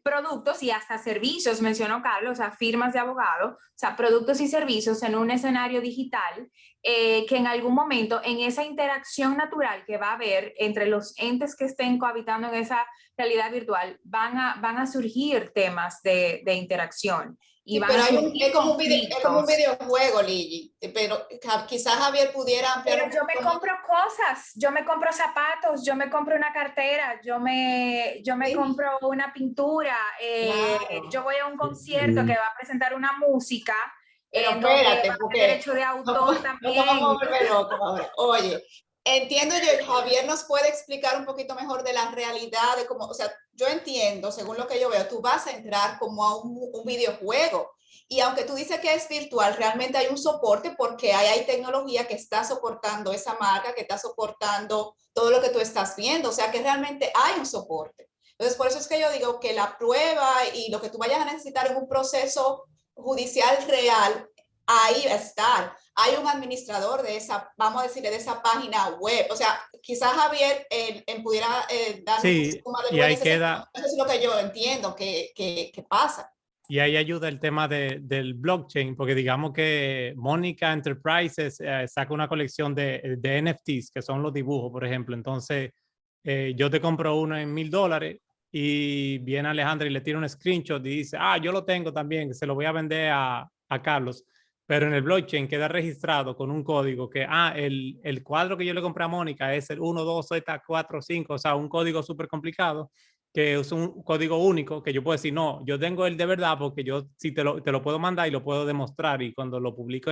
productos y hasta servicios, mencionó Carlos, o sea, firmas de abogados, o sea, productos y servicios en un escenario digital que en algún momento, en esa interacción natural que va a haber entre los entes que estén cohabitando en esa realidad virtual, van a surgir temas de interacción. Y Sí, van pero a surgir es como un conflictos. videojuego, Ligi, pero quizás Javier pudiera ampliar Pero un yo me poco más. compro cosas, yo me compro zapatos, yo me compro una cartera, yo me Sí, compro una pintura, claro. yo voy a un concierto que va a presentar una música Pero en donde va espérate, a haber porque derecho de no, autor no nos vamos también. a volver locos ahora. Oye, entiendo yo, Javier nos puede explicar un poquito mejor de la realidad, de cómo, o sea, yo entiendo, según lo que yo veo, tú vas a entrar como a un videojuego. Y aunque tú dices que es virtual, realmente hay un soporte porque hay tecnología que está soportando esa marca, que está soportando todo lo que tú estás viendo. O sea, que realmente hay un soporte. Entonces, por eso es que yo digo que la prueba y lo que tú vayas a necesitar en un proceso judicial real, ahí va a estar. Hay un administrador de esa, vamos a decirle, de esa página web. O sea, quizás Javier pudiera darnos un Sí, poco más de y luz en ahí ese sentido. queda, Eso es lo que yo entiendo que pasa. y ahí ayuda el tema del blockchain, porque digamos que Mónica Enterprises saca una colección de NFTs, que son los dibujos, por ejemplo. Entonces, yo te compro uno en $1000 y viene Alejandra y le tira un screenshot y dice, ah, yo lo tengo también, que se lo voy a vender a Carlos. Pero en el blockchain queda registrado con un código que, el cuadro que yo le compré a Mónica es el 12Z45, o sea, un código súper complicado, que es un código único que yo puedo decir, no, yo tengo el de verdad porque yo sí te lo puedo mandar y lo puedo demostrar. Y cuando lo publico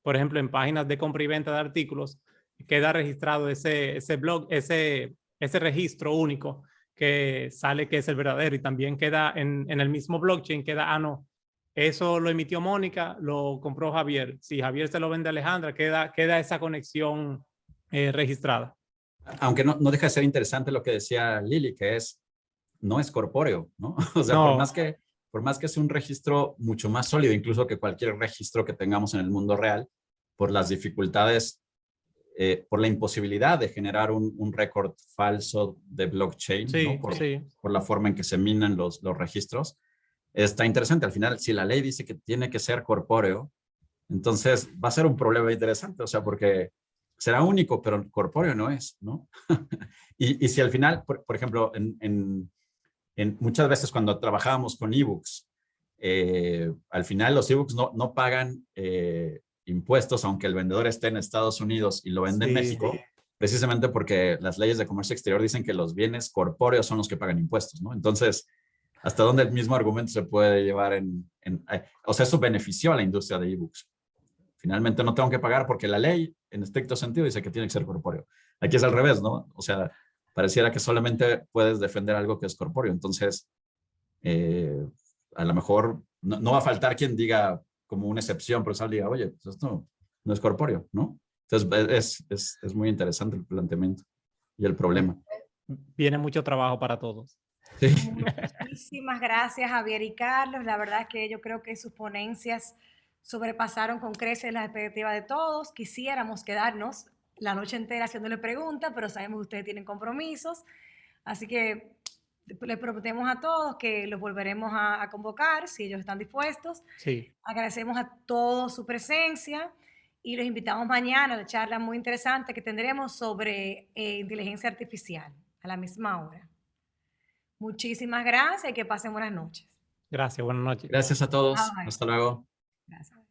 por ejemplo, en páginas de compra y venta de artículos, queda registrado ese blog, ese registro único que sale que es el verdadero. Y también queda en el mismo blockchain, queda, no, eso lo emitió Mónica, lo compró Javier. Si Javier se lo vende a Alejandra, queda esa conexión registrada. Aunque no deja de ser interesante lo que decía Lili, que no es corpóreo, ¿no? O sea, No, por más que sea un registro mucho más sólido, incluso que cualquier registro que tengamos en el mundo real, por las dificultades por la imposibilidad de generar un récord falso de blockchain, Sí, ¿no? sí. Por la forma en que se minan los registros. Está interesante. Al final, si la ley dice que tiene que ser corpóreo, entonces va a ser un problema interesante, o sea, porque será único, pero corpóreo no es, ¿no? y si al final, por ejemplo, muchas veces cuando trabajábamos con ebooks, al final los ebooks no pagan impuestos, aunque el vendedor esté en Estados Unidos y lo vende en Sí. México, precisamente porque las leyes de comercio exterior dicen que los bienes corpóreos son los que pagan impuestos, ¿no? Entonces, hasta dónde el mismo argumento se puede llevar o sea, eso benefició a la industria de ebooks. Finalmente no tengo que pagar porque la ley, en estricto sentido, dice que tiene que ser corpóreo. Aquí es al revés, ¿no? O sea, pareciera que solamente puedes defender algo que es corpóreo. Entonces, a lo mejor no va a faltar quien diga como una excepción, pero sal diga, oye, pues esto no es corpóreo, ¿no? Entonces, es muy interesante el planteamiento y el problema. Viene mucho trabajo para todos. Sí. Muchísimas gracias, Javier y Carlos. La verdad es que yo creo que sus ponencias sobrepasaron con creces las expectativas de todos. Quisiéramos quedarnos la noche entera haciéndole preguntas, pero sabemos que ustedes tienen compromisos. Así que les prometemos a todos que los volveremos a convocar si ellos están dispuestos. Sí. Agradecemos a todos su presencia y los invitamos mañana a la charla muy interesante que tendremos sobre inteligencia artificial a la misma hora. Muchísimas gracias y que pasen buenas noches. Gracias, buenas noches. Gracias a todos. Bye. Hasta luego. Gracias.